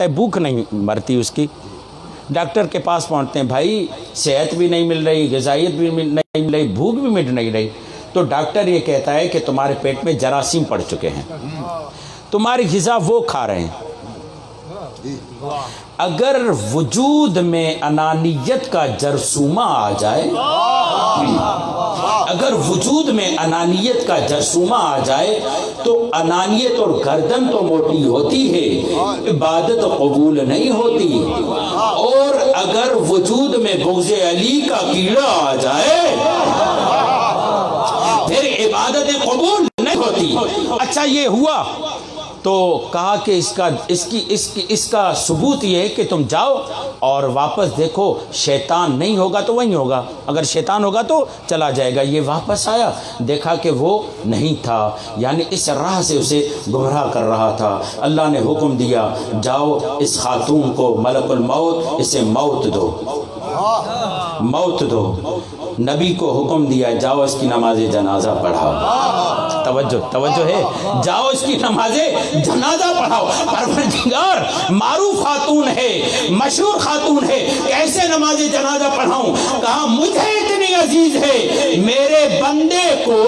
[SPEAKER 2] ہے, بھوک نہیں مرتی اس کی. ڈاکٹر کے پاس پہنچتے ہیں, بھائی صحت بھی نہیں مل رہی, غذائیت بھی نہیں مل رہی, بھوک بھی مٹ نہیں رہی. تو ڈاکٹر یہ کہتا ہے کہ تمہارے پیٹ میں جراثیم پڑ چکے ہیں, تمہاری غذا وہ کھا رہے ہیں. اگر وجود میں انانیت کا جرثومہ آ جائے, اگر وجود میں انانیت کا جرثومہ آ جائے تو انانیت اور گردن تو موٹی ہوتی ہے, عبادت قبول نہیں ہوتی. اور اگر وجود میں بغض علی کا کیڑا آ جائے پھر عبادت قبول نہیں ہوتی. اچھا یہ ہوا تو کہا کہ اس کا ثبوت یہ ہے کہ تم جاؤ اور واپس دیکھو, شیطان نہیں ہوگا تو وہیں ہوگا, اگر شیطان ہوگا تو چلا جائے گا. یہ واپس آیا, دیکھا کہ وہ نہیں تھا, یعنی اس راہ سے اسے گمراہ کر رہا تھا. اللہ نے حکم دیا جاؤ اس خاتون کو ملک الموت, اسے موت دو. نبی کو حکم دیا جاؤ اس کی نماز جنازہ پڑھاؤ. توجہ ہے, جاؤ اس کی نماز جنازہ پڑھاؤ. پروردگار معروف خاتون ہے, مشہور خاتون ہے, کیسے نماز جنازہ پڑھاؤں؟ کہا مجھے اتنی عزیز ہے, میرے بندے کو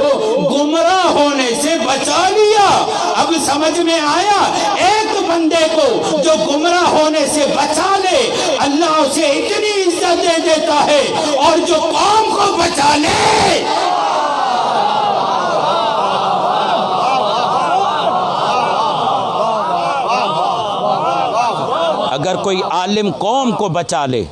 [SPEAKER 2] گمراہ ہونے سے بچا لیا. اب سمجھ میں آیا, ایک بندے کو جو گمراہ ہونے سے بچا لے اللہ اسے اتنی عزت دے دیتا ہے, اور جو قوم کو بچا لے اگر کوئی عالم قوم کو بچا لے,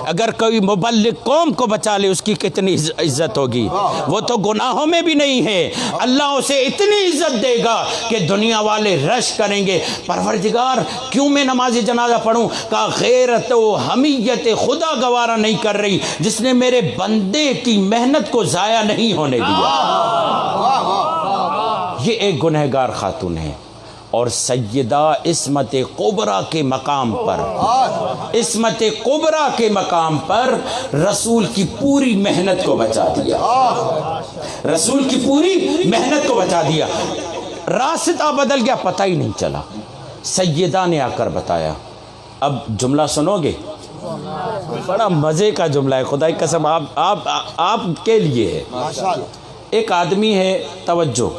[SPEAKER 2] اگر کوئی مبلغ قوم کو بچا لے, اس کی کتنی عزت ہوگی. وہ تو گناہوں میں بھی نہیں ہے, اللہ اسے اتنی عزت دے گا کہ دنیا والے رش کریں گے, پروردگار کیوں میں نماز جنازہ پڑھوں؟ کہا غیرت و حمیت خدا گوارا نہیں کر رہی جس نے میرے بندے کی محنت کو ضائع نہیں ہونے دیا. یہ ایک گنہگار خاتون ہے, اور سیدہ عصمت کبریٰ کے مقام پر, عصمت کبریٰ کے مقام پر رسول کی پوری محنت کو بچا دیا, رسول کی پوری محنت کو بچا دیا. راستہ بدل گیا, پتہ ہی نہیں چلا. سیدہ نے آ کر بتایا, اب جملہ سنو گے؟ بڑا مزے کا جملہ ہے، خدا کی قسم آپ کے لیے ہے۔ ایک آدمی ہے، توجہ،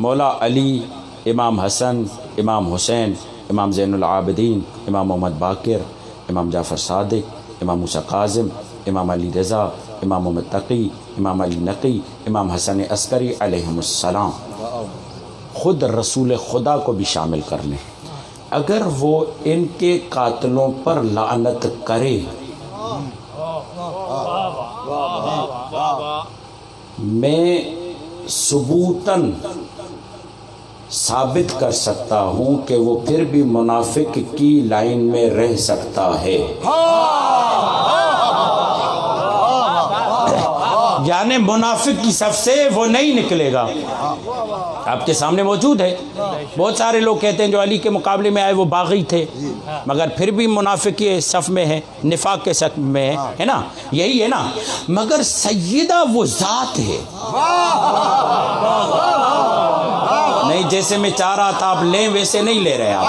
[SPEAKER 2] مولا علی، امام حسن، امام حسین، امام زین العابدین، امام محمد باقر، امام جعفر صادق، امام موسیٰ کاظم، امام علی رضا، امام محمد تقی، امام علی نقی، امام حسن عسکری علیہم السلام، خود رسول خدا کو بھی شامل کر لیں، اگر وہ ان کے قاتلوں پر لعنت کرے، میں ثبوتاً ثابت کر سکتا ہوں کہ وہ پھر بھی منافق کی لائن میں رہ سکتا ہے۔ یعنی منافق کی صف سے وہ نہیں نکلے گا۔ آپ کے سامنے موجود ہے، بہت سارے لوگ کہتے ہیں جو علی کے مقابلے میں آئے وہ باغی تھے، مگر پھر بھی منافق کے صف میں ہے، نفاق کے صف میں ہے نا، یہی ہے نا، مگر سیدہ وہ ذات ہے۔ نہیں جیسے میں چاہ رہا تھا آپ لیں ویسے نہیں لے رہے آپ،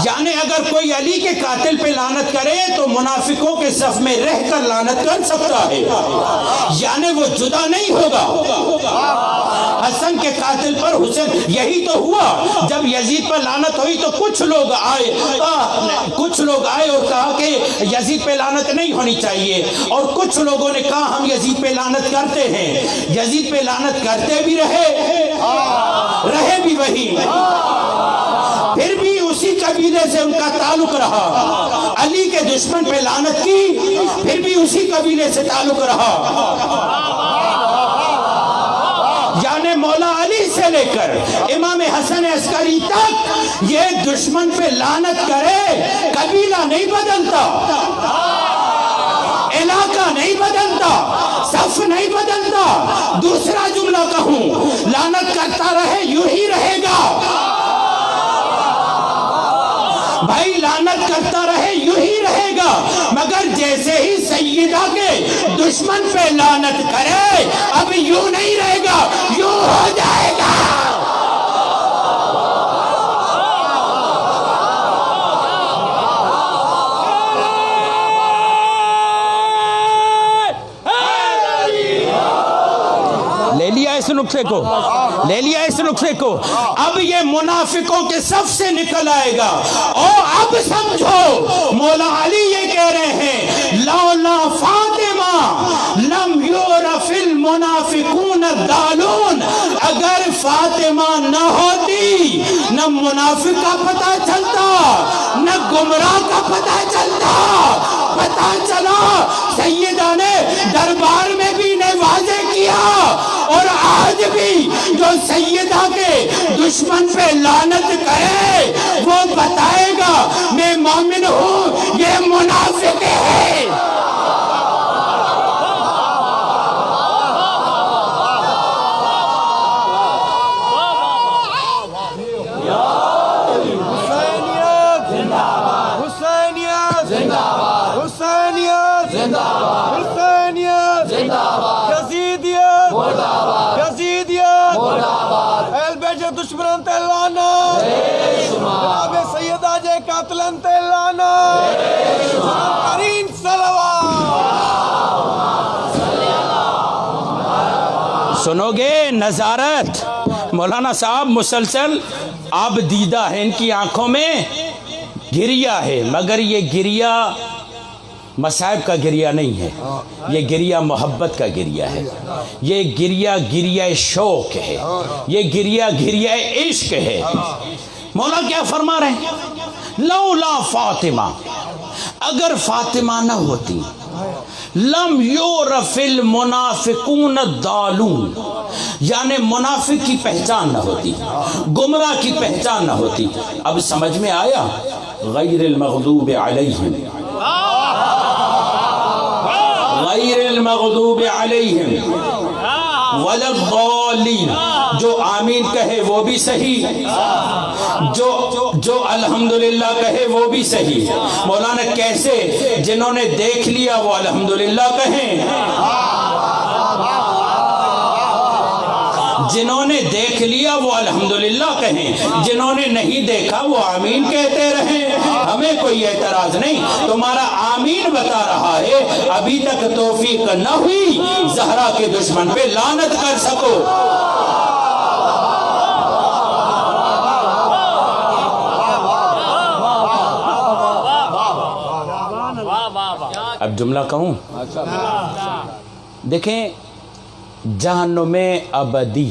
[SPEAKER 2] یعنی اگر کوئی علی کے قاتل پہ لعنت کرے تو منافقوں کے صف میں رہ کر لعنت کر سکتا ہے، یعنی وہ جدا نہیں ہوگا۔ حسن کے قاتل پر حسین، یہی تو ہوا جب یزید پر لعنت ہوئی تو کچھ لوگ آئے اور کہا کہ یزید پہ لعنت نہیں ہونی چاہیے، اور کچھ لوگوں نے کہا ہم یزید پہ لعنت کرتے ہیں، یزید پہ لعنت کرتے بھی رہے بھی وہی، پھر بھی اسی قبیلے سے ان کا تعلق رہا، علی کے دشمن پہ لعنت کی پھر بھی اسی قبیلے سے تعلق رہا، یعنی مولا علی سے لے کر امام حسن عسکری تک یہ دشمن پہ لعنت کرے، قبیلہ نہیں بدلتا، علاقہ نہیں بدلتا، صف نہیں بدلتا۔ دوسرا جملہ کہوں، لعنت کرتا رہے یوں ہی رہے گا، بھائی لعنت کرتا رہے یوں ہی رہے گا، مگر جیسے ہی سیدہ کے دشمن پہ لعنت کرے اب یوں نہیں رہے گا، یوں ہو جائے گا۔ لے لیا اس نقطے کو، اب یہ منافقوں کے صف سے نکل آئے گا، اور اب سمجھو مولا علی یہ کہہ رہے ہیں لولا فاطمہ لم یعرف المنافقون الضالون، اگر فاطمہ نہ ہوتی نہ منافق کا پتہ چلتا نہ گمراہ کا پتہ چلتا۔ پتہ چلا سیدہ نے دربار میں بھی نے واضح کیا، اور آج بھی جو سیدہ کے دشمن پہ لعنت کرے وہ بتائے گا میں مومن ہوں، یہ منافق ہے۔
[SPEAKER 3] دشمنان تے لانا، جناب سیدہ جے قاتلان تے لانا، کریم صلوات۔
[SPEAKER 2] سنو گے نظارت، مولانا صاحب مسلسل اب دیدہ ہے، ان کی آنکھوں میں گریہ ہے، مگر یہ گریہ مصائب کا گریہ نہیں ہے، یہ گریہ محبت کا گریہ ہے، یہ گریہ شوق ہے، یہ گریہ عشق ہے۔ مولا کیا فرما رہے ہیں؟ لولا فاطمہ، اگر فاطمہ نہ ہوتی، لم یعرف المنافقون الضالون، یعنی منافق کی پہچان نہ ہوتی، گمراہ کی پہچان نہ ہوتی۔ اب سمجھ میں آیا؟ غیر المغضوب علیہم، غیر المغضوب علیہم ولا الضالین، جو آمین کہے وہ بھی صحیح، جو الحمدللہ کہے وہ بھی صحیح۔ مولانا کیسے؟ جنہوں نے دیکھ لیا وہ الحمدللہ کہیں، جنہوں نے دیکھ لیا وہ الحمدللہ کہیں، جنہوں نے نہیں دیکھا وہ آمین کہتے رہیں، ہمیں کوئی اعتراض نہیں۔ تمہارا آمین بتا رہا ہے، ابھی تک توفیق نہ ہوئی زہرا کے دشمن پہ لعنت کر سکو۔ اب جملہ کہوں، دیکھیں جہنم ابدی،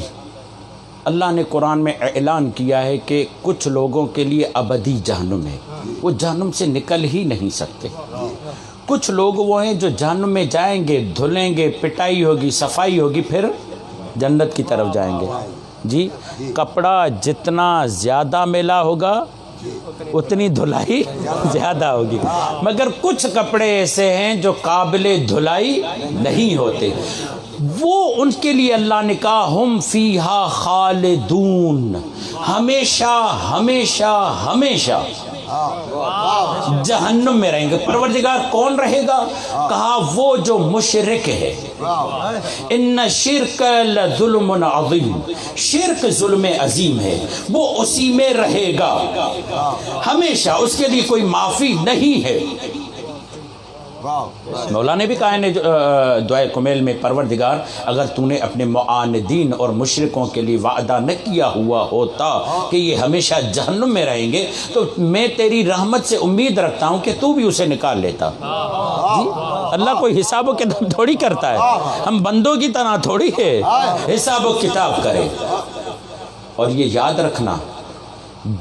[SPEAKER 2] اللہ نے قرآن میں اعلان کیا ہے کہ کچھ لوگوں کے لیے ابدی جہنم ہے، وہ جہنم سے نکل ہی نہیں سکتے۔ کچھ لوگ وہ ہیں جو جہنم میں جائیں گے، دھلیں گے، پٹائی ہوگی، صفائی ہوگی، پھر جنت کی طرف جائیں گے۔ جی کپڑا جتنا زیادہ میلا ہوگا اتنی دھلائی زیادہ ہوگی، مگر کچھ کپڑے ایسے ہیں جو قابل دھلائی نہیں ہوتے، وہ ان کے لیے اللہ نے کہا ہم فیہا خالدون، ہمیشہ ہمیشہ ہمیشہ جہنم میں رہیں گے۔ پروردگار کون رہے گا؟ کہا وہ جو مشرک ہے۔ ان شرک لظلم عظیم، شرک ظلم عظیم ہے، وہ اسی میں رہے گا ہمیشہ، اس کے لیے کوئی معافی نہیں ہے۔ مولا نے بھی کہا ہے دعائے کمیل میں، پروردگار اگر تو نے اپنے معاندین اور مشرکوں کے لیے وعدہ نہ کیا ہوا ہوتا کہ یہ ہمیشہ جہنم میں رہیں گے تو میں تیری رحمت سے امید رکھتا ہوں کہ تو بھی اسے نکال لیتا۔ جی اللہ کوئی حساب و کتاب تھوڑی کرتا ہے، ہم بندوں کی طرح تھوڑی ہے حساب و کتاب کرے۔ اور یہ یاد رکھنا،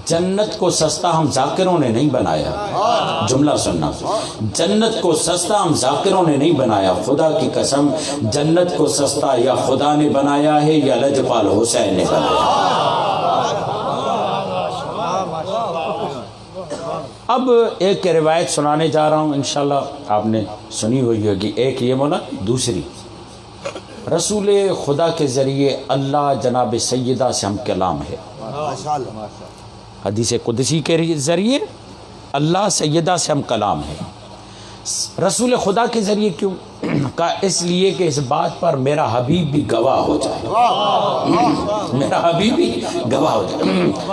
[SPEAKER 2] جنت کو سستا ہم ذاکروں نے نہیں بنایا، جملہ سننا، جنت کو سستا ہم ذاکروں نے نہیں بنایا، خدا کی قسم جنت کو سستا یا خدا نے بنایا ہے یا لجپال حسین نے بنایا۔ اب ایک روایت سنانے جا رہا ہوں، انشاءاللہ آپ نے سنی ہوئی ہوگی، ایک یہ مولا، دوسری رسول خدا کے ذریعے اللہ جناب سیدہ سے ہم کلام ہے، حدیث قدسی کے ذریعے اللہ سیدہ سے ہم کلام ہے۔ رسول خدا کے ذریعے کیوں کہا؟ اس لیے کہ اس بات پر میرا حبیب بھی گواہ ہو جائے، میرا حبیب بھی گواہ ہو جائے۔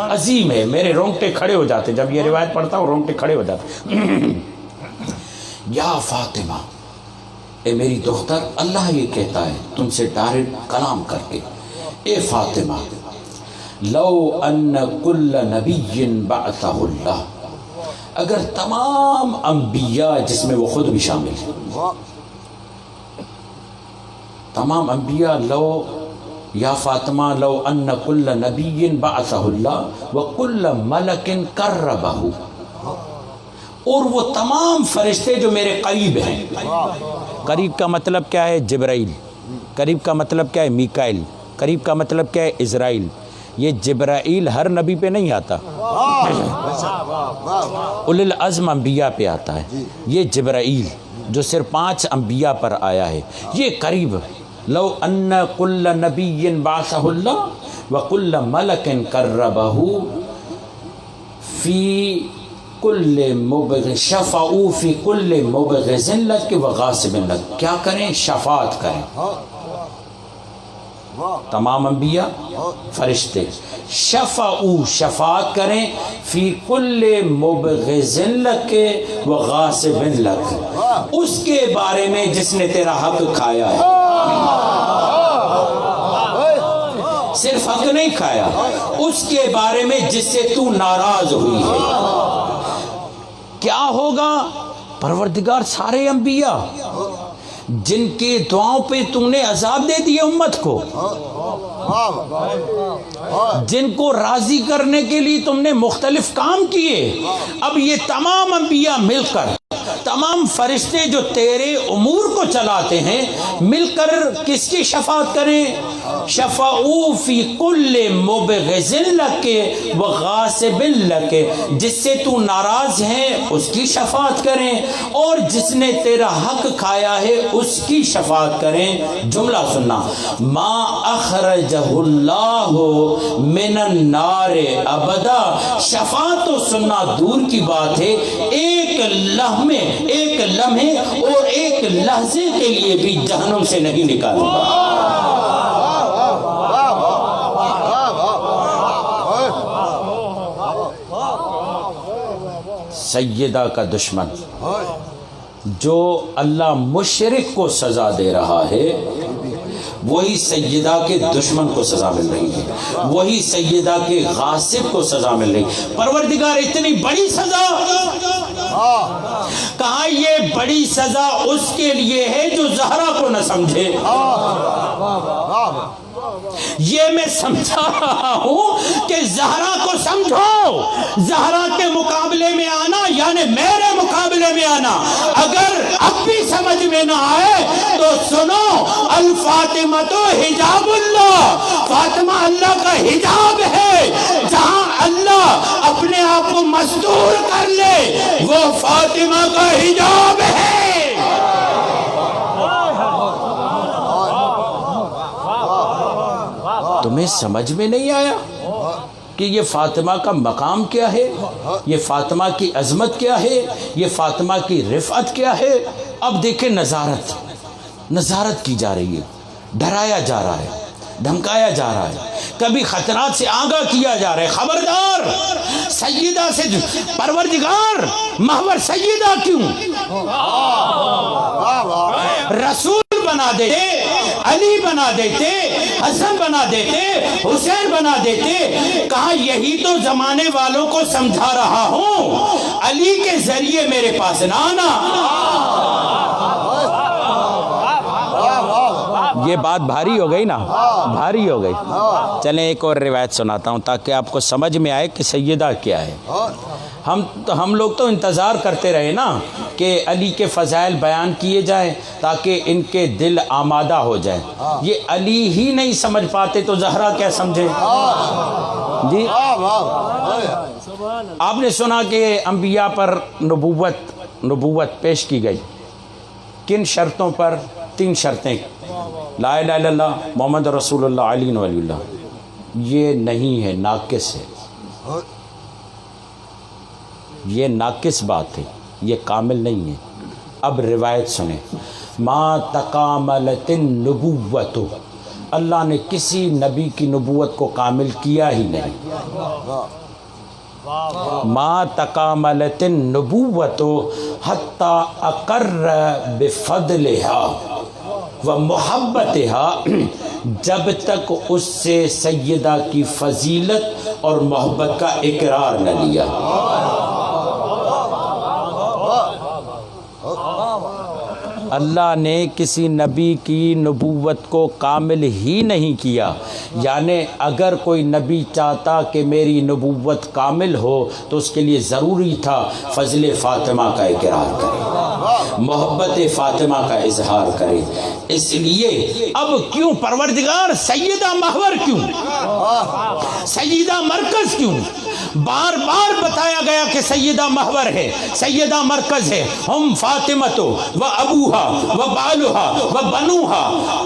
[SPEAKER 2] عظیم ہے، میرے رونگٹے کھڑے ہو جاتے جب یہ روایت پڑھتا ہوں، رونگٹے کھڑے ہو جاتے۔ یا فاطمہ، اے میری دختر، اللہ یہ کہتا ہے تم سے ڈائریکٹ کلام کر کے، اے فاطمہ، لو ان کل نبی بعثہ اللہ، اگر تمام انبیاء، جس میں وہ خود بھی شامل ہیں، تمام انبیاء، لو یا فاطمہ لو ان کل نبی بعثہ اللہ وکل ملک قربہ، اور وہ تمام فرشتے جو میرے قریب ہیں، قریب کا مطلب کیا ہے؟ جبرائیل، قریب کا مطلب کیا ہے؟ میکائیل، قریب کا مطلب کیا ہے؟ اسرائیل۔ یہ جبرائیل ہر نبی پہ نہیں آتا، اولو العزم انبیاء پہ آتا ہے، یہ جبرائیل جو صرف 5 انبیاء پر آیا ہے، یہ قریب۔ لو ان کل نبی بعثہ اللہ وکل ملک قربہ فی کل مبغض شفعوا فی کل مبغض لک وغاصب لک، کیا کریں؟ شفاعت کریں، تمام انبیاء فرشتے شفعوا، شفاعت کریں، فی کل مبغض لک وغاصب لک، اس کے بارے میں جس نے تیرا حق کھایا ہے، صرف حق نہیں کھایا، اس کے بارے میں جس سے تو ناراض ہوئی ہے۔ کیا ہوگا؟ پروردگار سارے انبیاء جن کے دعاؤں پہ تم نے عذاب دے دیا امت کو، جن کو راضی کرنے کے لیے تم نے مختلف کام کیے، اب یہ تمام انبیاء مل کر، تمام فرشتے جو تیرے امور کو چلاتے ہیں، مل کر کس کی شفاعت کریں؟ شفعوا فی کل مبغض لک وغاصب لک، جس سے تو ناراض ہے اس کی شفاعت کریں، اور جس نے تیرا حق کھایا ہے اس کی شفاعت کریں۔ جملہ سننا، ما اخرجہ اللہ من النار ابدا، شفاعت تو سننا دور کی بات ہے، ایک لمحے اور ایک لحظے کے لیے بھی جہنم سے نہیں نکالوں گا۔ سیدہ کا دشمن، جو اللہ مشرک کو سزا دے رہا ہے وہی سیدہ کے دشمن کو سزا مل رہی ہے، وہی سیدہ کے غاصب کو سزا مل رہی ہے۔ پروردگار اتنی بڑی سزا، کہا یہ بڑی سزا اس کے لیے ہے جو زہرا کو نہ سمجھے۔ یہ میں سمجھا رہا ہوں کہ زہرا کو سمجھو، زہرا کے مقابلے میں آنا یعنی میرے مقابلے میں آنا۔ اگر اب بھی سمجھ میں نہ آئے تو سنو، الفاطمہ تو حجاب اللہ، فاطمہ اللہ کا حجاب ہے۔ جہاں اللہ اپنے آپ کو مستور کر لے وہ فاطمہ کا حجاب ہے۔ تمہیں سمجھ میں نہیں آیا کہ یہ فاطمہ کا مقام کیا ہے، یہ فاطمہ کی عظمت کیا ہے، یہ فاطمہ کی رفعت کیا ہے؟ اب دیکھیں نظارت کی جا رہی ہے، ڈرایا جا رہا ہے، دھمکایا جا رہا ہے، کبھی خطرات سے آگاہ کیا جا رہا ہے۔ خبردار، سیدہ سے پروردگار محور سیدہ کیوں؟ رسول بنا دیتے، علی بنا دیتے، حسن بنا دیتے، حسین بنا دیتے۔ کہا یہی تو زمانے والوں کو سمجھا رہا ہوں، علی کے ذریعے میرے پاس نہ آنا۔ یہ بات بھاری ہو گئی نا، بھاری ہو گئی۔ چلیں ایک اور روایت سناتا ہوں تاکہ آپ کو سمجھ میں آئے کہ سیدہ کیا ہے۔ ہم لوگ تو انتظار کرتے رہے نا کہ علی کے فضائل بیان کیے جائیں تاکہ ان کے دل آمادہ ہو جائیں۔ یہ علی ہی نہیں سمجھ پاتے تو زہرا کیا سمجھے؟ جی آپ نے سنا کہ انبیاء پر نبوت پیش کی گئی، کن شرطوں پر؟ 3 شرطیں، لا الہ الا اللہ، محمد رسول اللہ، علی ولی اللہ۔ یہ نہیں ہے، ناقص ہے، یہ ناقص بات ہے، یہ کامل نہیں ہے۔ اب روایت سنیں، ما تکاملت النبوت، اللہ نے کسی نبی کی نبوت کو کامل کیا ہی نہیں۔ ما تکاملت النبوت حتی اقر بفضلها و محبتها، جب تک اس سے سیدہ کی فضیلت اور محبت کا اقرار نہ لیا۔ اللہ نے کسی نبی کی نبوت کو کامل ہی نہیں کیا، یعنی اگر کوئی نبی چاہتا کہ میری نبوت کامل ہو تو اس کے لیے ضروری تھا فضل فاطمہ کا اقرار کرے، محبت فاطمہ کا اظہار کرے۔ اس لیے اب کیوں پروردگار سیدہ محور کیوں، سیدہ مرکز کیوں؟ بار بار بتایا گیا کہ سیدہ محور ہے، سیدہ مرکز ہے۔ ہم فاطمہ و ابوہا و بالہا و بنوہا،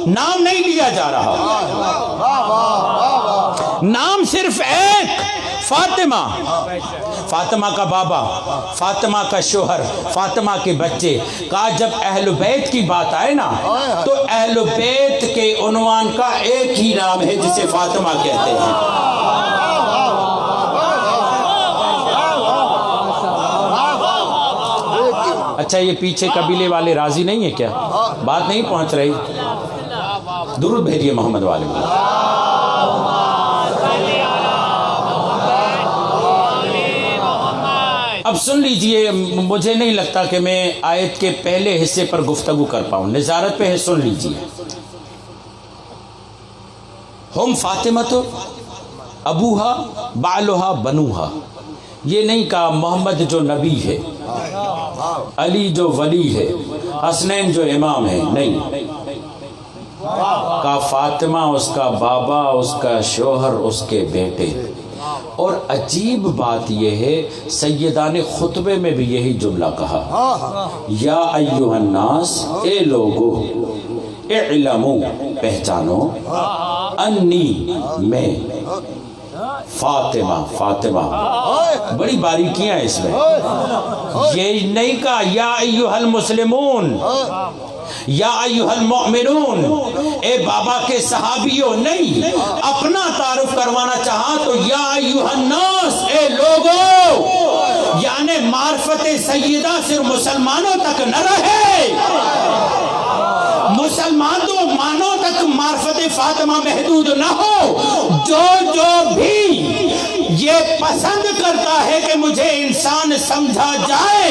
[SPEAKER 2] نام نہیں لیا جا رہا، نام صرف ایک، فاطمہ، فاطمہ کا بابا، فاطمہ کا شوہر، فاطمہ کے بچے۔ کہا جب اہل بیت کی بات آئے نا تو اہل بیت کے عنوان کا ایک ہی نام ہے جسے فاطمہ کہتے ہیں۔ اچھا یہ پیچھے قبیلے والے راضی نہیں ہیں کیا؟ بات نہیں پہنچ رہی؟ درود بھیجیے محمد والے میں۔ اب سن لیجئے، مجھے نہیں لگتا کہ میں آیت کے پہلے حصے پر گفتگو کر پاؤں، نظارت پہ ہے، سن لیجئے۔ ہم فاطمہ ابوہا بالہا بنوہا، یہ نہیں کہا محمد جو نبی ہے، علی جو ولی ہے، حسنین جو امام ہے، نہیں کہا فاطمہ اس کا بابا، اس کا شوہر، اس کے بیٹے۔ اور عجیب بات یہ ہے سیدہ نے خطبے میں بھی یہی جملہ کہا، یا ایھا الناس، اے لوگو، اعلمو، پہچانو، انی، میں، فاطمہ، بڑی باریکیاں اس میں۔ یہ نہیں کہا یا ایھا المسلمون، یا ایھا المؤمنون، اے بابا کے صحابیوں، نہیں، اپنا تعارف کروانا چاہا تو یا ایھا الناس، اے لوگو، یا یعنی معرفت سیدہ صرف مسلمانوں تک نہ رہے، مسلمانوں تک معرفت فاطمہ محدود نہ ہو، جو بھی یہ پسند کرتا ہے کہ مجھے انسان سمجھا جائے،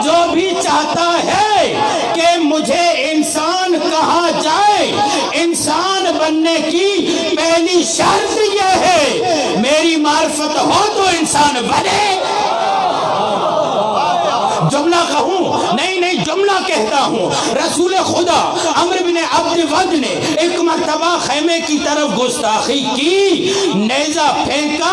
[SPEAKER 2] جو بھی چاہتا ہے کہ مجھے انسان کہا جائے، انسان بننے کی پہلی شرط یہ ہے میری معرفت ہو تو انسان بنے۔ جملہ کہوں نہیں جملہ کہتا ہوں، رسول خدا عمرو بن عبد ود نے ایک مرتبہ خیمے کی طرف گستاخی کی، نیزہ پھینکا،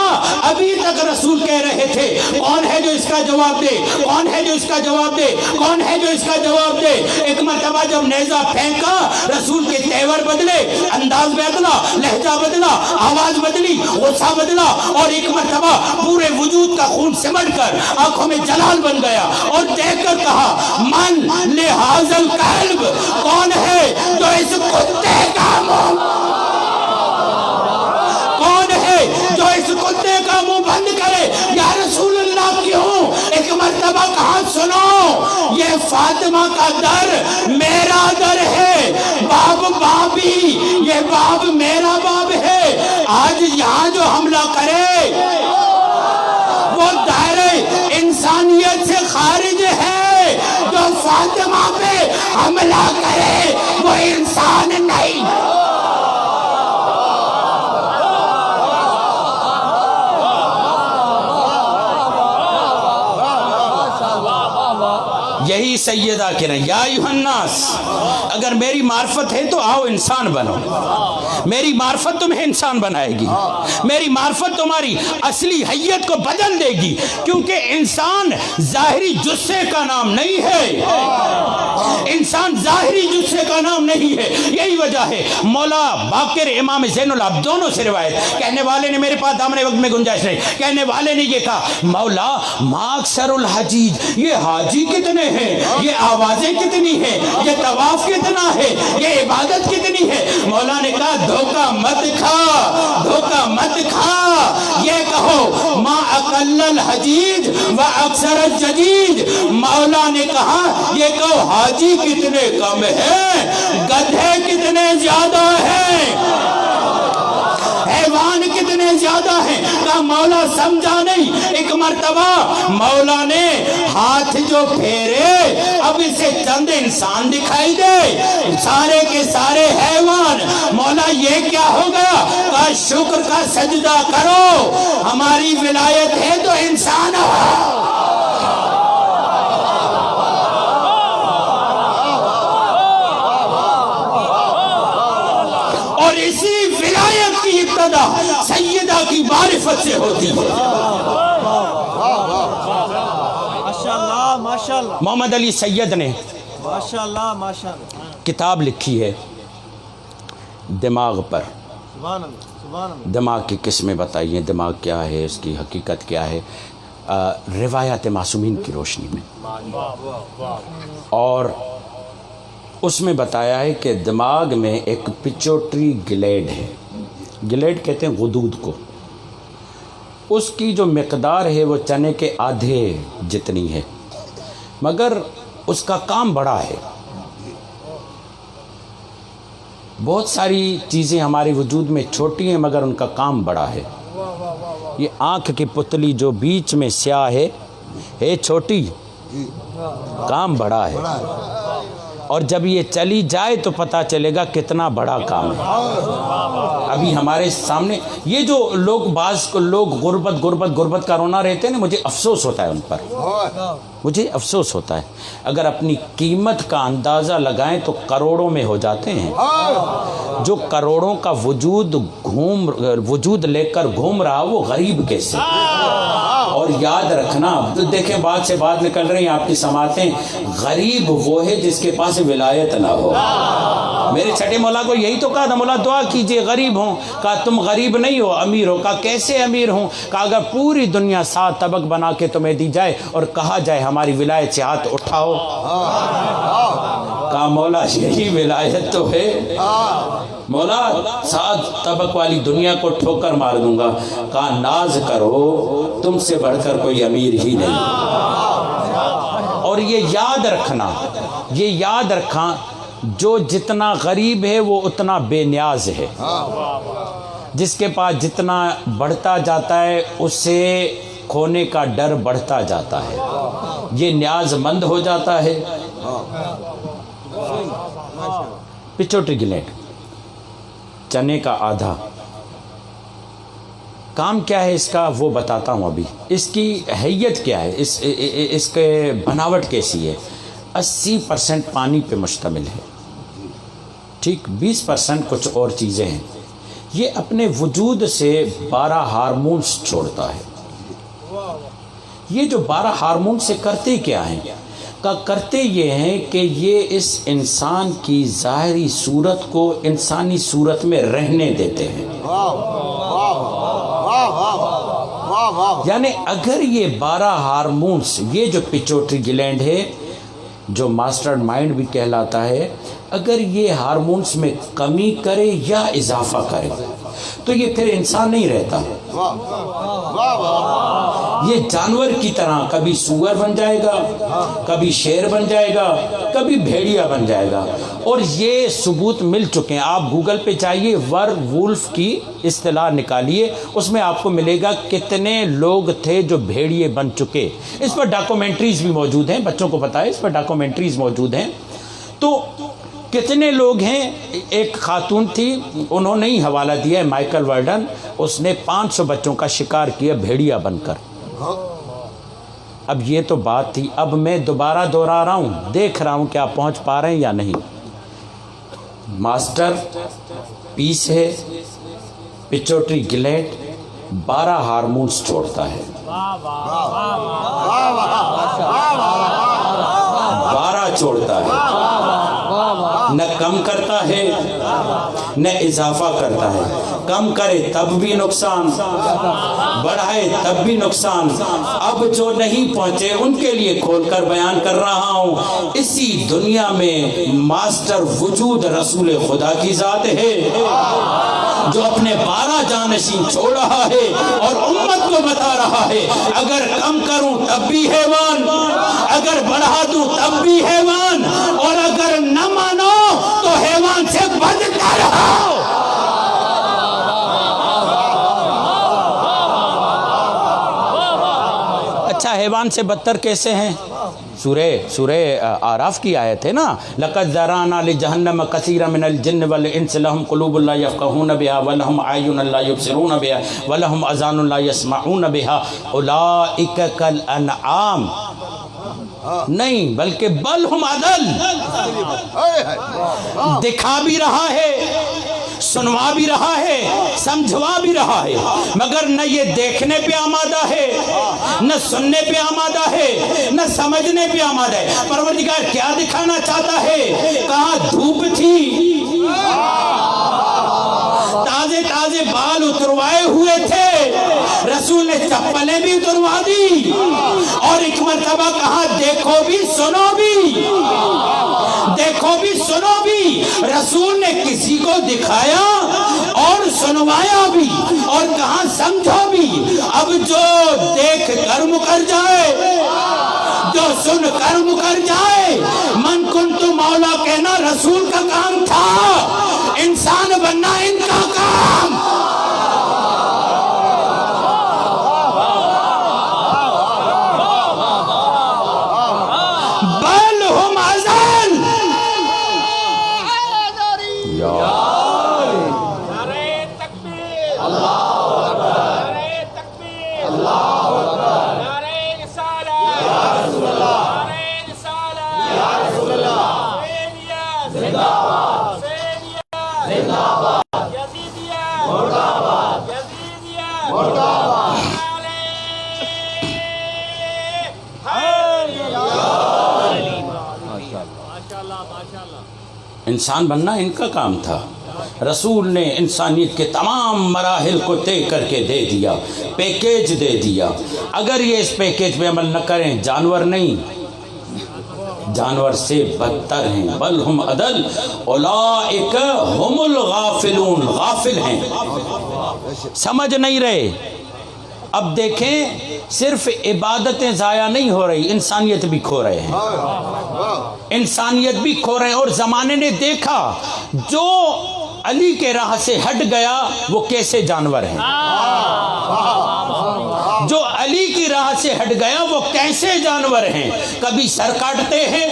[SPEAKER 2] ابھی تک رسول کہہ رہے تھے کون ہے جو اس کا جواب دے، کون ہے جو اس کا جواب دے، کون ہے جو اس کا جواب دے۔ ایک مرتبہ جب نیزہ پھینکا، رسول کے تیور بدلے، انداز بدلا، لہجہ بدلا، آواز بدلی، غصہ بدلا، اور ایک مرتبہ پورے وجود کا خون سمٹ کر آنکھوں میں جلال بن گیا، اور دیکھ کر کہا من لہذا الکلب، کون ہے جو اس کتے کا منہ، کون ہے جو اس کتے کا منہ بند کرے؟ یا رسول اللہ کیوں؟ ایک مرتبہ کہا سنو، یہ فاطمہ کا در میرا در ہے، باب بابی، یہ باب میرا باب ہے، آج یہاں جو حملہ کرے وہ دائرے انسانیت سے خارج ہے، جو فاطمہ پہ حملہ کرے وہ انسان نہیں۔ یہی سیدہ کہہ رہے ہیں یا ایھا الناس، اگر میری معرفت ہے تو آؤ انسان بنو، میری معرفت تمہیں انسان بنائے گی، میری معرفت تمہاری اصلی حیت کو بدل دے گی، کیونکہ انسان ظاہری جثے کا نام نہیں ہے، انسان ظاہری جثے کا نام نہیں ہے۔ یہی وجہ ہے مولا باقر امام زین العابدین دونوں سے روایت، کہنے والے نے، میرے پاس دامن وقت میں گنجائش نہیں، کہنے والے نے یہ کہا مولا ما اکثر الحجیج، یہ حاجی کتنے ہیں، یہ آوازیں کتنی ہیں، یہ طواف کتنا ہے، یہ عبادت کتنی ہے؟ مولا نے کہا دھوکہ مت کھا، دھوکہ مت کھا، یہ کہو ما اقل الحجیج و اکثر الججیج، مولا نے کہا یہ کہو حاجی کتنے کم ہیں، گدھے کتنے زیادہ ہیں، حیوان کتنے زیادہ ہیں۔ کہا مولا سمجھا نہیں۔ ایک مرتبہ مولا نے ہاتھ جو پھیرے، اب اسے چند انسان دکھائی دے، سارے کے سارے حیوان، مولا یہ کیا ہو گیا؟ کہا شکر کا سجدہ کرو، ہماری ولایت ہے تو انسان ہو۔ اور اسی ولایت کی ابتدا سیدہ کی معرفت سے ہوتی ہے۔
[SPEAKER 3] ماشاءاللہ ماشاءاللہ
[SPEAKER 2] محمد علی سید نے
[SPEAKER 3] ماشاءاللہ ماشاءاللہ،
[SPEAKER 2] کتاب لکھی ہے دماغ پر،
[SPEAKER 3] سبحان اللہ سبحان اللہ۔
[SPEAKER 2] دماغ کی قسمیں بتائیے، دماغ کیا ہے، اس کی حقیقت کیا ہے، روایات معصومین کی روشنی میں، اور اس میں بتایا ہے کہ دماغ میں ایک پچوٹری گلیڈ ہے، گلیڈ کہتے ہیں غدود کو، اس کی جو مقدار ہے وہ چنے کے آدھے جتنی ہے، مگر اس کا کام بڑا ہے۔ بہت ساری چیزیں ہمارے وجود میں چھوٹی ہیں مگر ان کا کام بڑا ہے۔ یہ آنکھ کی پتلی جو بیچ میں سیاہ ہے چھوٹی، کام بڑا ہے، اور جب یہ چلی جائے تو پتہ چلے گا کتنا بڑا کام ہے۔ ابھی ہمارے سامنے یہ جو بعض لوگ غربت کا رونا رہتے ہیں نا، مجھے افسوس ہوتا ہے ان پر، مجھے افسوس ہوتا ہے۔ اگر اپنی قیمت کا اندازہ لگائیں تو کروڑوں میں ہو جاتے ہیں۔ جو کروڑوں کا وجود لے کر گھوم رہا وہ غریب کیسے؟ اور یاد رکھنا، دیکھیں بات سے بات نکل رہی ہیں آپ کی سماعتیں، غریب وہ ہے جس کے پاس ولایت نہ ہو۔ میرے چھٹے مولا کو یہی تو کہا تھا، مولا دعا کیجئے غریب ہوں، کہا تم غریب نہیں ہو امیر ہو، کہا کیسے امیر ہوں؟ کہا اگر پوری دنیا 7 طبق بنا کے تمہیں دی جائے اور کہا جائے ہماری ولایت سے ہاتھ اٹھاؤ، کہا مولا یہی ولایت تو ہے، مولا 7 طبق والی دنیا کو ٹھوکر مار دوں گا۔ کہا ناز کرو، تم سے بڑھ کر کوئی امیر ہی نہیں۔ اور یہ یاد رکھنا جو جتنا غریب ہے وہ اتنا بے نیاز ہے، جس کے پاس جتنا بڑھتا جاتا ہے اسے کھونے کا ڈر بڑھتا جاتا ہے، یہ نیاز مند ہو جاتا ہے۔ پچوٹری گلینڈ، چنے کا آدھا، کام کیا ہے اس کا وہ بتاتا ہوں ابھی۔ اس کی حیت کیا ہے، اس کے بناوٹ کیسی ہے۔ 80% پانی پہ مشتمل ہے، ٹھیک، 20% کچھ اور چیزیں ہیں۔ یہ اپنے وجود سے 12 ہارمونز چھوڑتا ہے۔ یہ جو 12 ہارمون سے کرتے کیا ہیں؟ کرتے یہ ہیں کہ یہ اس انسان کی ظاہری صورت کو انسانی صورت میں رہنے دیتے ہیں۔ یعنی اگر یہ 12 ہارمونز، یہ جو پچوٹری گلینڈ ہے جو ماسٹر مائنڈ بھی کہلاتا ہے، اگر یہ ہارمونز میں کمی کرے یا اضافہ کرے تو یہ پھر انسان نہیں رہتا، یہ جانور کی طرح کبھی سور بن جائے گا، کبھی شیر بن جائے گا، کبھی بھیڑیا بن جائے گا۔ اور یہ ثبوت مل چکے ہیں، آپ گوگل پہ جائیے، ور وولف کی اصطلاح نکالیے، اس میں آپ کو ملے گا کتنے لوگ تھے جو بھیڑیے بن چکے۔ اس پر ڈاکومنٹریز بھی موجود ہیں، بچوں کو پتہ ہے اس پر ڈاکومنٹریز موجود ہیں۔ تو کتنے لوگ ہیں؟ ایک خاتون تھی، انہوں نے ہی حوالہ دیا ہے، مائیکل ورڈن، اس نے 500 بچوں کا شکار کیا بھیڑیا بن کر۔ اب یہ تو بات تھی، اب میں دوبارہ دہرا رہا ہوں، دیکھ رہا ہوں کہ آپ پہنچ پا رہے ہیں یا نہیں۔ ماسٹر پیس ہے، پچوٹری گلینڈ 12 ہارمونز چھوڑتا ہے، 12 چھوڑتا ہے، نہ کم کرتا ہے نہ اضافہ کرتا ہے۔ کم کرے تب بھی نقصان، بڑھائے تب بھی نقصان۔ اب جو نہیں پہنچے ان کے لیے کھول کر بیان کر رہا ہوں۔ اسی دنیا میں ماسٹر وجود رسول خدا کی ذات ہے جو اپنے 12 جانشین چھوڑ رہا ہے اور امت کو بتا رہا ہے اگر کم کروں تب بھی حیوان، اگر بڑھا دوں تب بھی حیوان، اور اگر نہ مانو تو حیوان سے بدتر ہو۔ اچھا، حیوان سے بدتر کیسے ہیں؟ سورہ آراف کی آیت ہے نا، لَقَدْ ذَرَأْنَا لِجَهَنَّمَ كَثِيرًا مِنَ الْجِنِّ وَالْإِنسِ لَهُمْ قُلُوبٌ لَا يَفْقَهُونَ بِهَا وَلَهُمْ أَعْيُنٌ لَا يُبْصِرُونَ بِهَا وَلَهُمْ آذَانٌ لَا يَسْمَعُونَ بِهَا أُولَئِكَ كَالْأَنْعَامِ، نہیں بلکہ بل ہم اضل۔ دکھا بھی رہا ہے، سنوا بھی رہا ہے، سمجھوا بھی رہا ہے، مگر نہ یہ دیکھنے پہ آمادہ ہے، نہ سننے پہ آمادہ ہے، نہ سمجھنے پہ آمادہ ہے۔ پروردگار کیا دکھانا چاہتا ہے؟ کہاں دھوپ تھی، تازے تازے بال اتروائے ہوئے تھے، رسول نے چپلیں بھی اتروا دی، اور ایک مرتبہ کہا دیکھو بھی سنو بھی، دیکھو بھی سنو بھی۔ رسول نے کسی کو دکھایا اور سنوایا بھی، اور کہاں سمجھو بھی۔ اب جو دیکھ کر مکر جائے، جو سن کر مکر جائے، من کنت مولا کہنا رسول کا کام تھا، انسان بننا ان کا کام۔ بل ہم ازل۔ انسان بننا ان کا کام تھا۔ رسول نے انسانیت کے تمام مراحل کو طے کر کے دے دیا، پیکیج دے دیا۔ اگر یہ اس پیکیج پہ عمل نہ کریں، جانور نہیں جانور سے بدتر ہیں، بل ہم اضل اولئک هم الغافلون، غافل ہیں، سمجھ نہیں رہے۔ اب دیکھیں صرف عبادتیں ضائع نہیں ہو رہی، انسانیت بھی کھو رہے ہیں، انسانیت بھی کھو رہے ہیں۔ اور زمانے نے دیکھا جو علی کے راہ سے ہٹ گیا وہ کیسے جانور ہیں، جو علی کی راہ سے ہٹ گیا وہ کیسے جانور ہیں، کبھی سر کاٹتے ہیں،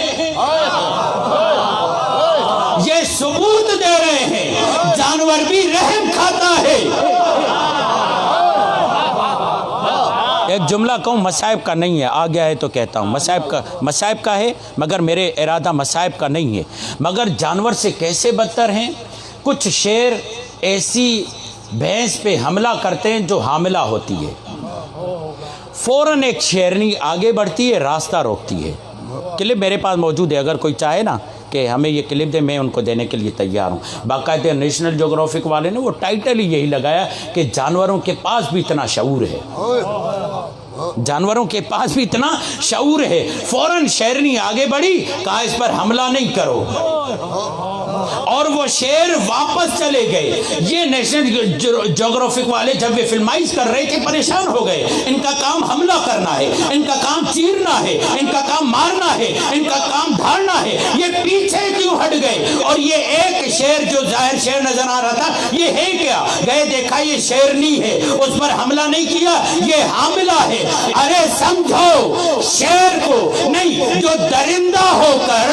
[SPEAKER 2] یہ ثبوت دے رہے ہیں جانور بھی رحم کھاتا ہے۔ ایک جملہ کہوں، مصائب کا نہیں ہے، آ گیا ہے تو کہتا ہوں، مصائب کا ہے مگر میرے ارادہ مصائب کا نہیں ہے، مگر جانور سے کیسے بدتر ہیں۔ کچھ شیر ایسی بھینس پہ حملہ کرتے ہیں جو حاملہ ہوتی ہے، فوراً ایک شیرنی آگے بڑھتی ہے، راستہ روکتی ہے۔ کلپ میرے پاس موجود ہے، اگر کوئی چاہے نا کہ ہمیں یہ کلپ دے، میں ان کو دینے کے لیے تیار ہوں۔ باقاعدہ نیشنل جغرافک والے نے وہ ٹائٹل ہی یہی لگایا کہ جانوروں کے پاس بھی اتنا شعور ہے، جانوروں کے پاس بھی اتنا شعور ہے۔ فوراً شیرنی آگے بڑھی، کہا اس پر حملہ نہیں کرو، اور وہ شیر واپس چلے گئے۔ یہ نیشنل جغرافک والے جب یہ فلمائز کر رہے تھے پریشان ہو گئے، ان کا کام حملہ کرنا ہے، ان کا کام چیرنا ہے، ان کا کام مارنا ہے، ان کا کام دھاڑنا ہے، یہ پیچھے کیوں ہٹ گئے؟ اور یہ ایک شیر جو ظاہر شیر نظر آ رہا تھا، یہ ہے کیا؟ گئے دیکھا یہ شیرنی ہے، اس پر حملہ نہیں کیا، یہ حاملہ ہے۔ ارے سمجھو شیر کو نہیں، جو درندہ ہو کر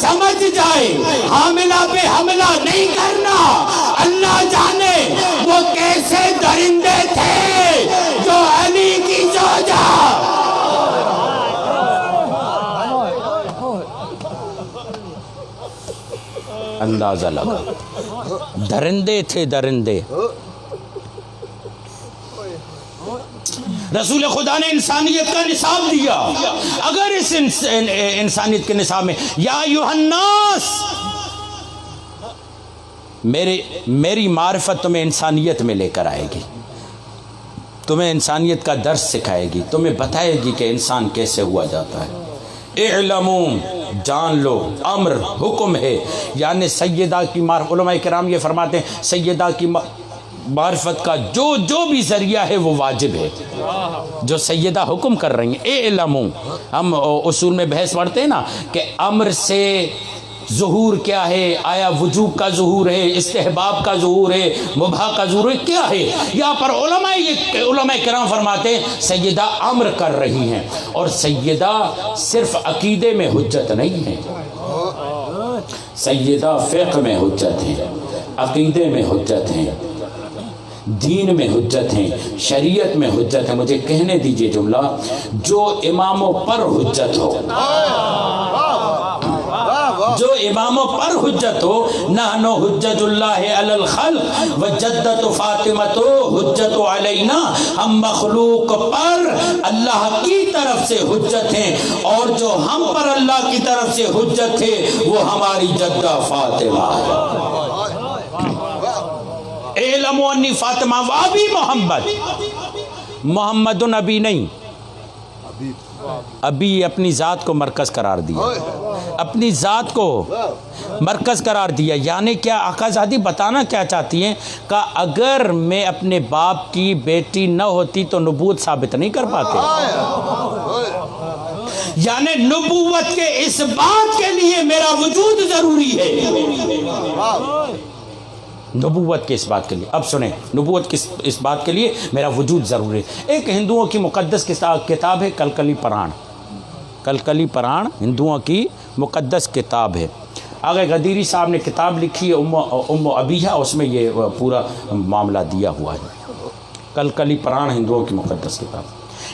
[SPEAKER 2] سمجھ جائے حاملہ پہ حملہ نہیں کرنا، اللہ جانے وہ کیسے درندے تھے جو علی کی زوجہ اندازہ لگا، درندے تھے، درندے۔ رسول خدا نے انسانیت کا نصاب دیا، اگر اس انسانیت کے نصاب میں یا ایھا الناس، میری معرفت تمہیں انسانیت میں لے کر آئے گی، تمہیں انسانیت کا درس سکھائے گی، تمہیں بتائے گی کہ انسان کیسے ہوا جاتا ہے۔ اعلموا، جان لو، امر حکم ہے، یعنی سیدہ کی علماء کرام یہ فرماتے ہیں سیدہ کی معرفت کا جو بھی ذریعہ ہے وہ واجب ہے، جو سیدہ حکم کر رہی ہیں۔ اعلموا، ہم اصول میں بحث پڑھتے ہیں نا کہ امر سے ظہور کیا ہے، آیا وجوب کا ظہور ہے، استحباب کا ظہور ہے، مباح کا ظہور ہے، کیا ہے؟ یہاں پر علماء کرام فرماتے ہیں سیدہ امر کر رہی ہیں، اور سیدہ صرف عقیدے میں حجت نہیں ہے، سیدہ فقہ میں حجت ہے، عقیدے میں حجت ہے، دین میں حجت ہیں، شریعت میں حجت ہے۔ مجھے کہنے دیجئے جملہ، جو اماموں پر حجت ہو، جو اماموں پر حجت ہو، نحن حجت اللہ علی الخلق وجدت فاطمۃ حجت علینا، ہم مخلوق پر اللہ کی طرف سے حجت ہیں، اور جو ہم پر اللہ کی طرف سے حجت ہے وہ ہماری جدہ فاطمہ ہے۔ اعلموا انی فاطمہ و ابی محمد نبی نہیں، ابھی اپنی ذات کو مرکز قرار دیا، اپنی ذات کو مرکز قرار دیا۔ یعنی کیا آقا زادی بتانا کیا چاہتی ہیں کہ اگر میں اپنے باپ کی بیٹی نہ ہوتی تو نبوت ثابت نہیں کر پاتے، یعنی نبوت کے اس بات کے لیے میرا وجود ضروری ہے، نبوت کے اس بات کے لیے۔ اب سنیں، نبوت کی اس بات کے لیے میرا وجود ضروری ہے۔ ایک ہندوؤں کی مقدس کتاب ہے کلکلی پران، کلکلی پران ہندوؤں کی مقدس کتاب ہے۔ آگے غدیری صاحب نے کتاب لکھی ہے ام ابیہ، اس میں یہ پورا معاملہ دیا ہوا ہے۔ کلکلی پران ہندوؤں کی مقدس کتاب،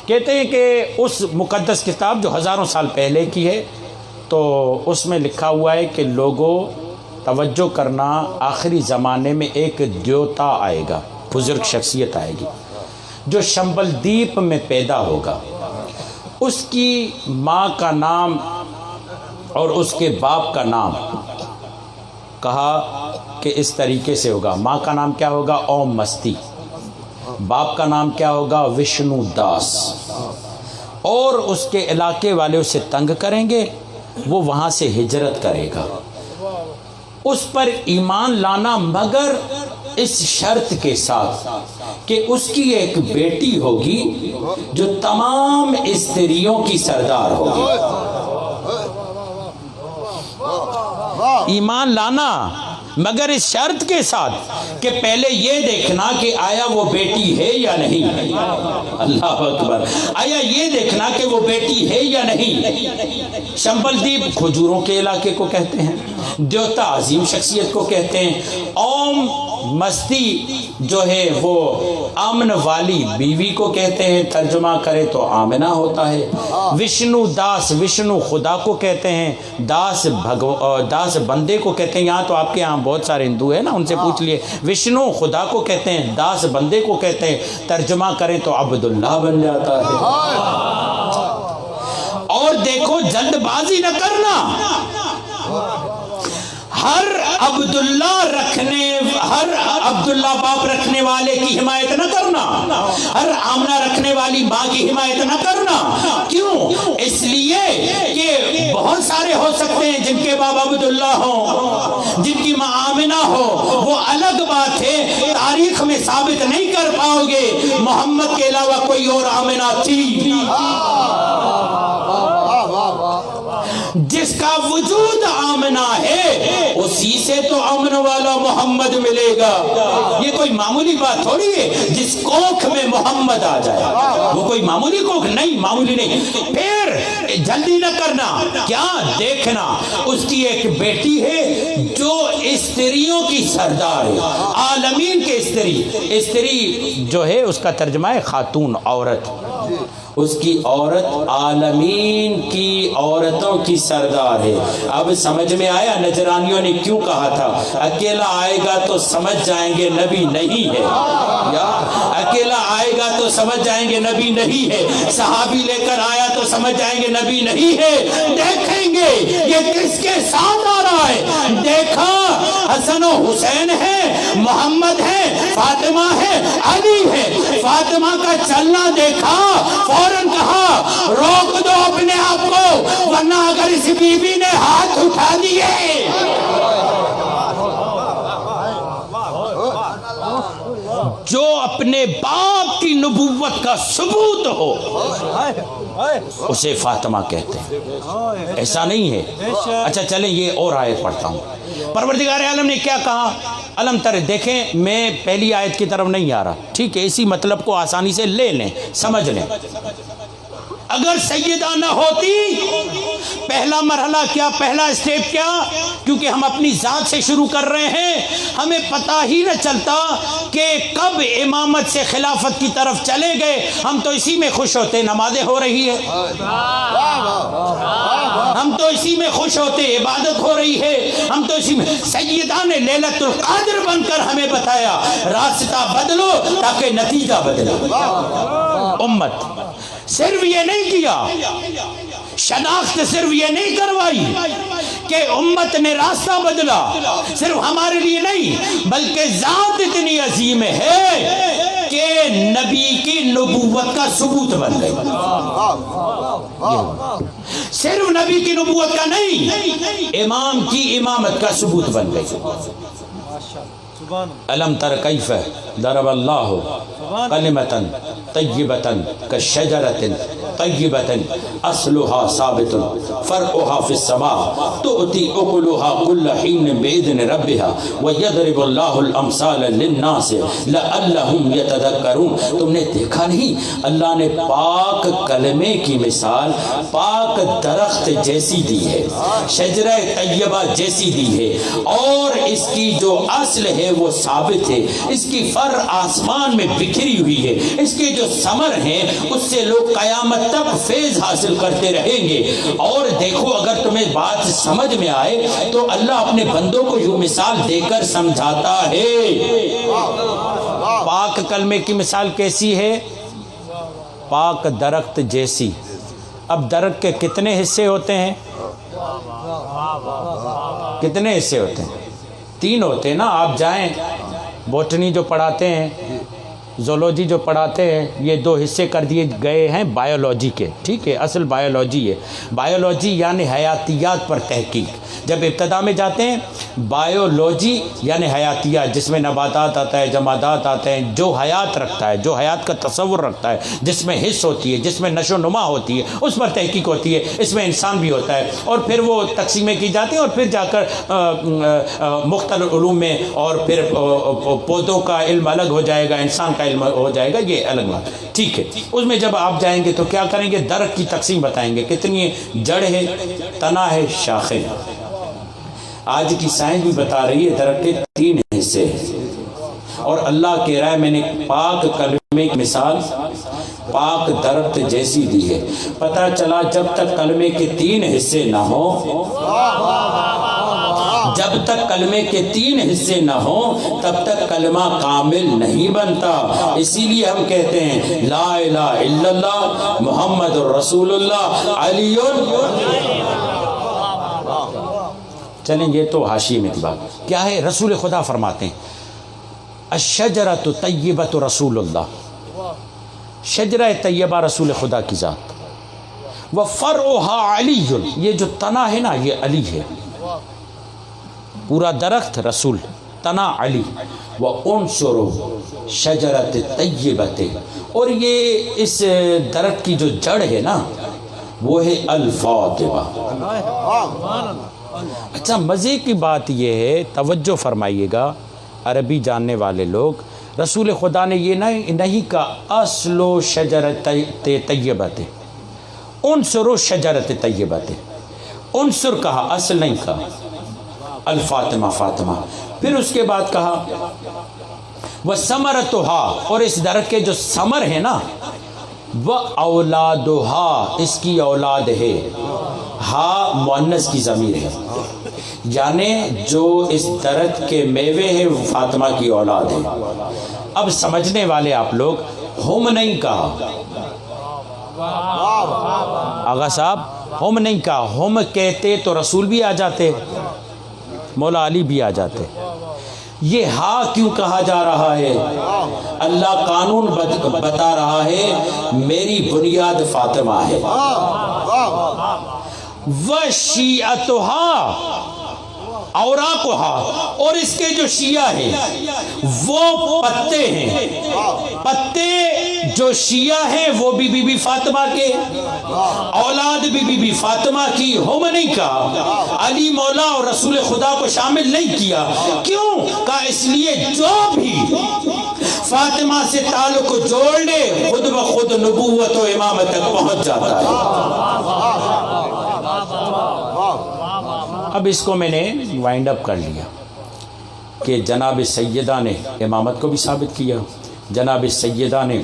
[SPEAKER 2] کہتے ہیں کہ اس مقدس کتاب جو ہزاروں سال پہلے کی ہے، تو اس میں لکھا ہوا ہے کہ لوگوں توجہ کرنا، آخری زمانے میں ایک دیوتا آئے گا، بزرگ شخصیت آئے گی جو شمبل دیپ میں پیدا ہوگا، اس کی ماں کا نام اور اس کے باپ کا نام کہا کہ اس طریقے سے ہوگا۔ ماں کا نام کیا ہوگا؟ اوم مستی، باپ کا نام کیا ہوگا؟ وشنو داس، اور اس کے علاقے والے اسے تنگ کریں گے، وہ وہاں سے ہجرت کرے گا، اس پر ایمان لانا مگر اس شرط کے ساتھ کہ اس کی ایک بیٹی ہوگی جو تمام استریوں کی سردار ہوگی۔ ایمان لانا مگر اس شرط کے ساتھ کہ پہلے یہ دیکھنا کہ آیا وہ بیٹی ہے یا نہیں، اللہ اکبر، آیا یہ دیکھنا کہ وہ بیٹی ہے یا نہیں۔ شمبل دیپ کھجوروں کے علاقے کو کہتے ہیں، دیوتا عظیم شخصیت کو کہتے ہیں، اوم مستی جو ہے وہ امن والی بیوی کو کہتے ہیں، ترجمہ کرے تو آمنہ ہوتا ہے۔ وشنو داس، وشنو خدا کو کہتے ہیں، داس داس بندے کو کہتے ہیں۔ یہاں تو آپ کے یہاں بہت سارے ہندو ہیں نا، ان سے پوچھ لیے، وشنو خدا کو کہتے ہیں، داس بندے کو کہتے ہیں، ترجمہ کریں تو عبداللہ بن جاتا ہے۔ اور دیکھو جلد بازی نہ کرنا، ہر عبداللہ باپ رکھنے والے کی حمایت نہ کرنا، ہر آمنہ رکھنے والی ماں کی حمایت نہ کرنا۔ کیوں؟ اس لیے کہ بہت سارے ہو سکتے ہیں جن کے باپ عبداللہ ہوں، جن کی ماں آمنہ ہو، وہ الگ بات ہے، تاریخ میں ثابت نہیں کر پاؤ گے محمد کے علاوہ کوئی اور آمنہ تھی۔ جس کا وجود آمنہ ہے اسی سے تو امن والا محمد ملے گا۔ یہ کوئی معمولی بات تھوڑی ہے جس کوکھ میں محمد آ جائے، وہ کوئی معمولی کوکھ نہیں، معمولی نہیں۔ پھر جلدی نہ کرنا، کیا دیکھنا اس کی ایک بیٹی ہے جو استریوں کی سردار ہے، عالمین کے استری جو ہے اس کا ترجمہ ہے خاتون، عورت، اس کی عورت عالمین کی عورتوں کی سردار ہے۔ اب سمجھ میں آیا نجرانیوں نے کیوں کہا تھا اکیلا آئے گا تو سمجھ جائیں گے نبی نہیں ہے، یا اکیلا آئے گا تو سمجھ جائیں گے نبی نہیں ہے، صحابی لے کر آیا تو سمجھ جائیں گے نبی نہیں ہے۔ دیکھیں گے یہ کس کے ساتھ آ رہا ہے، دیکھا حسن و حسین ہے، محمد ہے، فاطمہ ہے، علی ہے۔ فاطمہ کا چلنا دیکھا، فوراً کہا روک دو اپنے آپ کو، ورنہ اگر اس بی بی نے ہاتھ اٹھا دیے۔ جو اپنے باپ کی نبوت کا ثبوت ہو اسے فاطمہ کہتے ہیں، ایسا نہیں ہے۔ اچھا چلیں یہ اور آیت پڑھتا ہوں۔ پروردگار عالم نے کیا کہا، علم تر، دیکھیں میں پہلی آیت کی طرف نہیں آ رہا، ٹھیک ہے، اسی مطلب کو آسانی سے لے لیں، سمجھ لیں۔ اگر سیدہ نہ ہوتی، پہلا مرحلہ کیا، پہلا اسٹیپ کیا، کیونکہ ہم اپنی ذات سے شروع کر رہے ہیں، ہمیں پتہ ہی نہ چلتا کہ کب امامت سے خلافت کی طرف چلے گئے، ہم تو اسی میں خوش ہوتے، نمازیں ہو رہی ہے، ہم تو اسی میں خوش ہوتے، عبادت ہو رہی ہے، ہم تو اسی میں۔ سیدہ نے لیلۃ القدر بن کر ہمیں بتایا راستہ بدلو تاکہ نتیجہ بدلے۔ امت صرف یہ نہیں کیا، شناخت صرف یہ نہیں کروائی کہ امت نے راستہ بدلا، صرف ہمارے لیے نہیں بلکہ ذات اتنی عظیم ہے کہ نبی کی نبوت کا ثبوت بن گئی۔ صرف نبی کی نبوت کا نہیں، امام کی امامت کا ثبوت بن گئی۔ علم تر کیف ضرب اللہ کلمۃ طیبۃ کشجرۃ طیبۃ اصلها ثابت فرعها في السماء تؤتي اكلها كل حين باذن ربها ويضرب الله الامثال للناس لعلهم يتذكرون۔ تم نے دیکھا نہیں اللہ نے پاک کلمے کی مثال پاک درخت جیسی دی ہے، شجرہ طیبہ جیسی دی ہے، اور اس کی جو اصل ہے وہ ثابت ہے، اس کی فر آسمان میں بکھری ہوئی ہے، اس کے جو ثمر ہیں اس سے لوگ قیامت تک فیض حاصل کرتے رہیں گے۔ اور دیکھو اگر تمہیں بات سمجھ میں آئے تو اللہ اپنے بندوں کو یہ مثال دے کر سمجھاتا ہے۔ پاک کلمے کی مثال کیسی ہے؟ پاک درخت جیسی۔ اب درخت کے کتنے حصے ہوتے ہیں؟ کتنے حصے ہوتے ہیں؟ 3 ہوتے ہیں نا۔ آپ جائیں بوٹنی جو پڑھاتے ہیں زولوجی جو پڑھاتے ہیں یہ دو حصے کر دیے گئے ہیں بایولوجی کے، ٹھیک ہے، اصل بایولوجی ہے، بایولوجی یعنی حیاتیات پر تحقیق۔ جب ابتدا میں جاتے ہیں بایولوجی یعنی حیاتیات، جس میں نباتات آتا ہے، جمادات آتے ہیں، جو حیات رکھتا ہے، جو حیات کا تصور رکھتا ہے، جس میں حس ہوتی ہے، جس میں نشو و نما ہوتی ہے، اس پر تحقیق ہوتی ہے۔ اس میں انسان بھی ہوتا ہے، اور پھر وہ تقسیمیں کی جاتی ہیں، اور پھر جا کر مختلف علوم میں، اور پھر پودوں کا علم الگ ہو جائے گا، انسان کا علم ہو جائے گا، یہ الگ بات، ٹھیک ہے۔ اس میں جب آپ جائیں گے تو کیا کریں گے؟ درخت کی تقسیم بتائیں گے، کتنی جڑ ہے، تنا ہے، شاخیں۔ آج کی سائنس بھی بتا رہی ہے درخت کے 3 حصے ہیں، اور اللہ کہہ رہا ہے میں نے پاک کلمے کی مثال پاک درخت جیسی دی ہے۔ پتہ چلا جب تک کلمے کے 3 حصے نہ ہوں، جب تک کلمے کے 3 حصے نہ ہوں تب تک کلمہ کامل نہیں بنتا۔ اسی لیے ہم کہتے ہیں لا الہ الا اللہ محمد الرسول اللہ علی۔ چلیں یہ تو حاشیے میں کی بات، کیا ہے؟ رسول خدا فرماتے ہیں الشجرۃ طیبۃ رسول اللہ، شجرہ طیبہ رسول خدا کی ذات، وفرعها علی، یہ جو تنا ہے نا یہ علی ہے، پورا درخت رسول، تنا علی، وعنصر شجرۃ طیبۃ، اور یہ اس درخت کی جو جڑ ہے نا وہ ہے الفاطمہ۔ اچھا مزے کی بات یہ ہے، توجہ فرمائیے گا عربی جاننے والے لوگ، رسول خدا نے یہ نہیں کہا اصل و شجرت طیبت، عنصر و شجرت طیبت، عنصر کہا، اصل نہیں کہا، الفاطمہ فاطمہ۔ پھر اس کے بعد کہا وثمرتها، اور اس درخت کے جو ثمر ہے نا، واولادها، اس کی اولاد ہے، ہا مؤنث کی ضمیر ہے، یعنی جو اس درخت کے میوے ہیں وہ فاطمہ کی اولاد ہے۔ اب سمجھنے والے آپ لوگ، ہم نہیں کہا آغا صاحب، ہم نہیں کہا، ہم کہتے تو رسول بھی آ جاتے، مولا علی بھی آ جاتے، یہ ہا کیوں کہا جا رہا ہے؟ اللہ قانون بتا رہا ہے میری بنیاد فاطمہ ہے، وشیعتها اوراقها، اور اس کے جو شیعہ ہیں وہ پتے ہیں، پتے جو شیعہ ہیں وہ بھی بی بی فاطمہ کے، اولاد بھی بی بی فاطمہ کی۔ ہم نہیں کہا، علی مولا اور رسول خدا کو شامل نہیں کیا، کیوں کہا؟ اس لیے جو بھی فاطمہ سے تعلق کو جوڑ لے خود بخود نبوت و امامت تک پہنچ جاتا ہے۔ اب اس کو میں نے وائنڈ اپ کر لیا کہ جناب سیدہ نے امامت کو بھی ثابت کیا، جناب سیدہ نے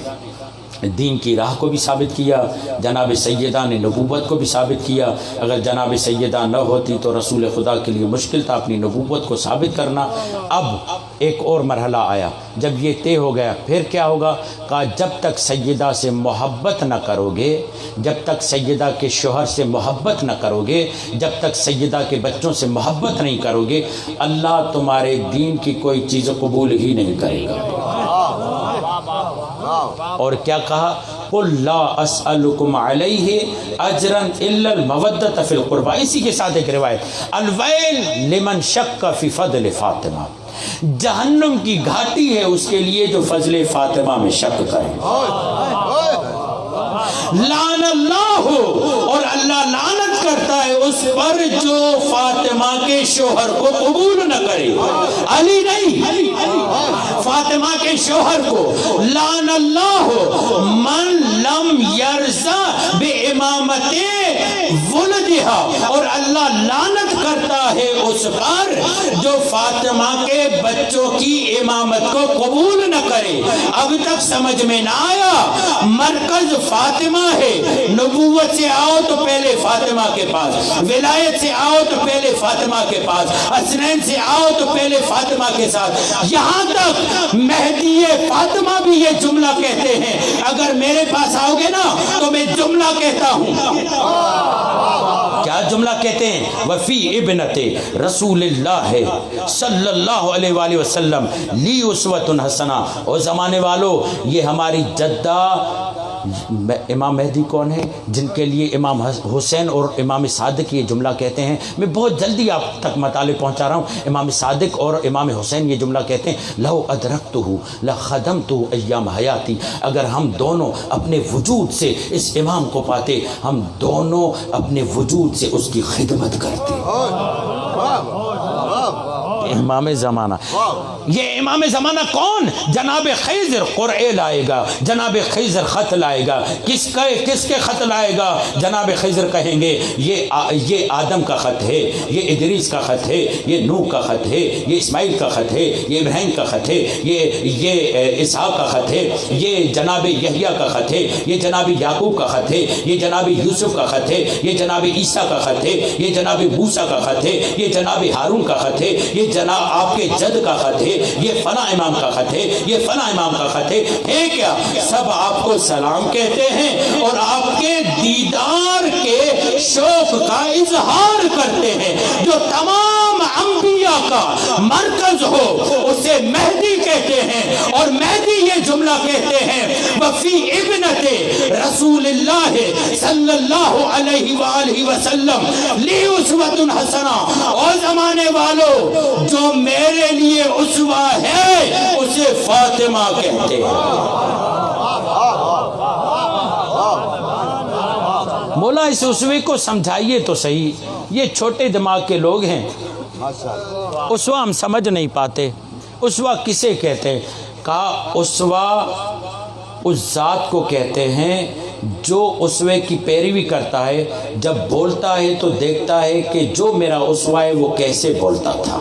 [SPEAKER 2] دین کی راہ کو بھی ثابت کیا، جناب سیدہ نے نبوت کو بھی ثابت کیا۔ اگر جناب سیدہ نہ ہوتی تو رسول خدا کے لیے مشکل تھا اپنی نبوت کو ثابت کرنا۔ اب ایک اور مرحلہ آیا، جب یہ طے ہو گیا پھر کیا ہوگا؟ کہا جب تک سیدہ سے محبت نہ کرو گے، جب تک سیدہ کے شوہر سے محبت نہ کرو گے، جب تک سیدہ کے بچوں سے محبت نہیں کرو گے، اللہ تمہارے دین کی کوئی چیز قبول ہی نہیں کرے گا۔ اور کیا کہا؟ قل لا اسألکم علیہ اجرا الا المودۃ فی القربى۔ اسی کے ساتھ ایک روایت، الویل لمن شک فی فضل فاطمہ، جہنم کی گھاٹی ہے اس کے لیے جو فضل فاطمہ میں شک کرے۔ لعن اللہ، اور اللہ لعنت کرتا ہے اس پر جو فاطمہ کے شوہر کو قبول نہ کرے، علی نہیں، فاطمہ کے شوہر کو۔ لعن اللہ من لم یرضى بامامت ولدها، اور اللہ لعنت کرتا ہے اس پر جو فاطمہ کے بچوں کی امامت کو قبول نہ کرے۔ اب تک سمجھ میں نہ آیا، مرکز فاطمہ ہے، نبوت سے آؤ تو پہلے فاطمہ کے پاس، ولایت سے آؤ تو پہلے فاطمہ کے پاس، حسنین سے آؤ تو پہلے فاطمہ کے ساتھ، یہاں یہاں تک مہدی فاطمہ بھی یہ جملہ کہتے ہیں، اگر میرے پاس آؤ گے نا تو میں جملہ کہتا ہوں۔ کیا جملہ کہتے ہیں؟ وفی ابنت رسول اللہ صلی اللہ علیہ وآلہ وسلم لی اسوۃ حسنہ۔ اور زمانے والو، یہ ہماری جدہ امام مہدی کون ہے؟ جن کے لیے امام حسین اور امام صادق یہ جملہ کہتے ہیں۔ میں بہت جلدی آپ تک مطالعے پہنچا رہا ہوں۔ امام صادق اور امام حسین یہ جملہ کہتے ہیں، لو ادرکتہ لخدمتہ ایام حیاتی۔ اگر ہم دونوں اپنے وجود سے اس امام کو پاتے، ہم دونوں اپنے وجود سے اس کی خدمت کرتے۔ امام زمانہ، یہ امام زمانہ کون؟ جناب خضر قرآن لائے گا، جناب خضر خط لائے گا۔ کس کے خط لائے گا؟ جناب خضر کہیں گے یہ آدم کا خط ہے، یہ ادریس کا خط ہے، یہ نوح کا خط ہے، یہ اسماعیل کا خط ہے، یہ ابراہیم کا خط ہے، یہ اسحاق کا خط ہے، یہ جناب یحییٰ کا خط ہے، یہ جناب یعقوب کا خط ہے، یہ جناب یوسف کا خط ہے، یہ جناب عیسیٰ کا خط ہے، یہ جناب موسیٰ کا خط ہے، یہ جناب ہارون کا خط ہے، یہ جناب آپ کے جد کا خط ہے، یہ فلاں امام کا خط ہے، یہ فلاں امام کا خط ہے کیا؟ سب آپ کو سلام کہتے ہیں اور آپ کے دیدار کے شوق کا اظہار کرتے ہیں۔ جو تمام انبیاء کا مرکز ہو اسے مہدی کہتے ہیں، اور مہدی یہ جملہ کہتے ہیں، وفی ابنت رسول اللہ صلی اللہ علیہ وآلہ وسلم لی اسوۃ حسنہ۔ اور زمانے والوں، جو میرے لیے اسوہ ہے اسے فاطمہ کہتے ہیں۔ مولا اس اسوے کو سمجھائیے تو صحیح، یہ چھوٹے دماغ کے لوگ ہیں، اسوہ ہم سمجھ نہیں پاتے۔ اسوہ کسے کہتے ہیں؟ کہا اسوہ اس ذات کو کہتے ہیں جو اسوے کی پیروی کرتا ہے، جب بولتا ہے تو دیکھتا ہے کہ جو میرا اسوہ ہے وہ کیسے بولتا تھا،